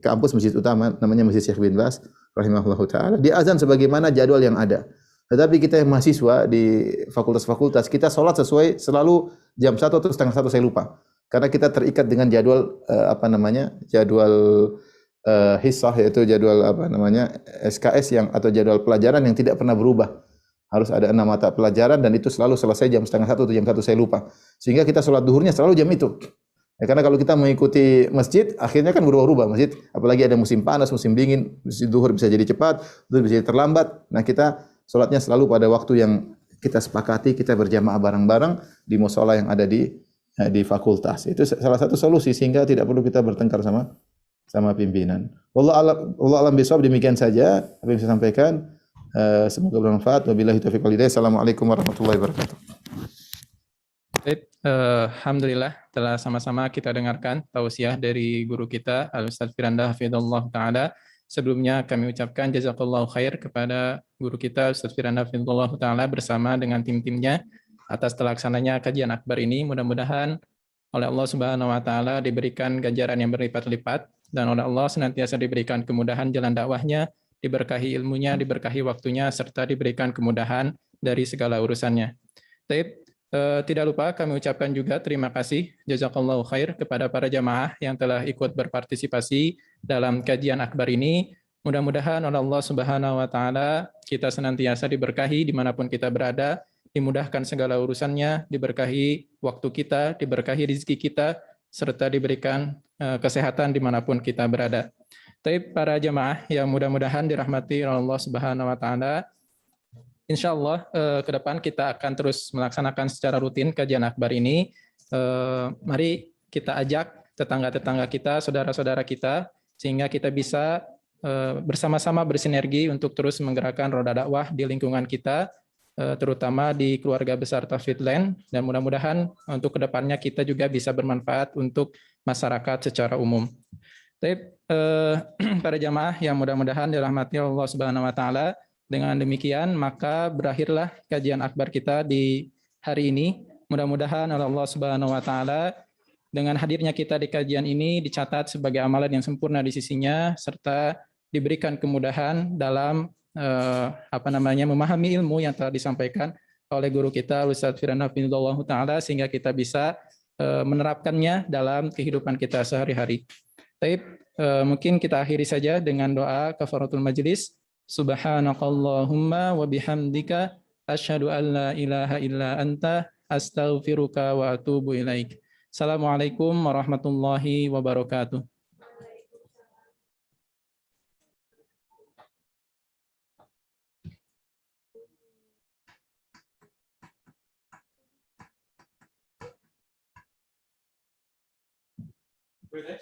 kampus, masjid utama namanya Masjid Syekh bin Baz rahimahullahu taala. Dia azan sebagaimana jadwal yang ada. Tetapi kita yang mahasiswa di fakultas-fakultas, kita sholat sesuai selalu jam 1 atau setengah 1, saya lupa. Karena kita terikat dengan jadwal jadwal hissah, yaitu jadwal SKS atau jadwal pelajaran yang tidak pernah berubah. Harus ada 6 mata pelajaran dan itu selalu selesai jam setengah 1 atau jam 1, saya lupa. Sehingga kita sholat duhurnya selalu jam itu. Ya, karena kalau kita mengikuti masjid, akhirnya kan berubah-ubah masjid. Apalagi ada musim panas, musim dingin, masjid duhur bisa jadi cepat, duhur bisa jadi terlambat. Nah, kita sholatnya selalu pada waktu yang kita sepakati, kita berjamaah bareng-bareng di mushola yang ada di fakultas. Itu salah satu solusi sehingga tidak perlu kita bertengkar sama pimpinan. Wallahu a'lam bishawab, demikian saja apa yang saya sampaikan. Semoga bermanfaat. Wabillahi taufiq wal hidayah. Assalamualaikum warahmatullahi wabarakatuh. Alhamdulillah telah sama-sama kita dengarkan tausiah dari guru kita Al-Ustaz Firanda hafizallahu taala. Sebelumnya kami ucapkan jazakallahu khair kepada guru kita Ustaz Firanda hafizallahu taala bersama dengan tim-timnya atas terlaksananya kajian akbar ini. Mudah-mudahan oleh Allah Subhanahu wa taala diberikan ganjaran yang berlipat-lipat dan oleh Allah senantiasa diberikan kemudahan jalan dakwahnya, diberkahi ilmunya, diberkahi waktunya, serta diberikan kemudahan dari segala urusannya. Tidak lupa kami ucapkan juga terima kasih jazakallahu khair kepada para jamaah yang telah ikut berpartisipasi dalam kajian akbar ini. Mudah-mudahan oleh Allah Subhanahu wa taala kita senantiasa diberkahi dimanapun kita berada, dimudahkan segala urusannya, diberkahi waktu kita, diberkahi rezeki kita, serta diberikan kesehatan dimanapun kita berada. Para jamaah yang mudah-mudahan dirahmati oleh Allah Subhanahu wa taala, insya Allah ke depan kita akan terus melaksanakan secara rutin kajian akbar ini. Mari kita ajak tetangga-tetangga kita, saudara-saudara kita, sehingga kita bisa bersama-sama bersinergi untuk terus menggerakkan roda dakwah di lingkungan kita, terutama di keluarga besar Tauhid Land, dan mudah-mudahan untuk ke depannya kita juga bisa bermanfaat untuk masyarakat secara umum. Para jamaah yang mudah-mudahan dirahmati Allah Subhanahu wa taala, dengan demikian, maka berakhirlah kajian akbar kita di hari ini. Mudah-mudahan Allah Subhanahu wa taala dengan hadirnya kita di kajian ini dicatat sebagai amalan yang sempurna di sisinya, serta diberikan kemudahan dalam memahami ilmu yang telah disampaikan oleh guru kita Ustaz Firanda hafizallahu taala, sehingga kita bisa menerapkannya dalam kehidupan kita sehari-hari. Mungkin kita akhiri saja dengan doa kafaratul majlis. Subhanakallahumma wa bihamdika asyhadu an la ilaha illa anta astaghfiruka wa atubu ilaik. Assalamualaikum warahmatullahi wabarakatuh. Boleh,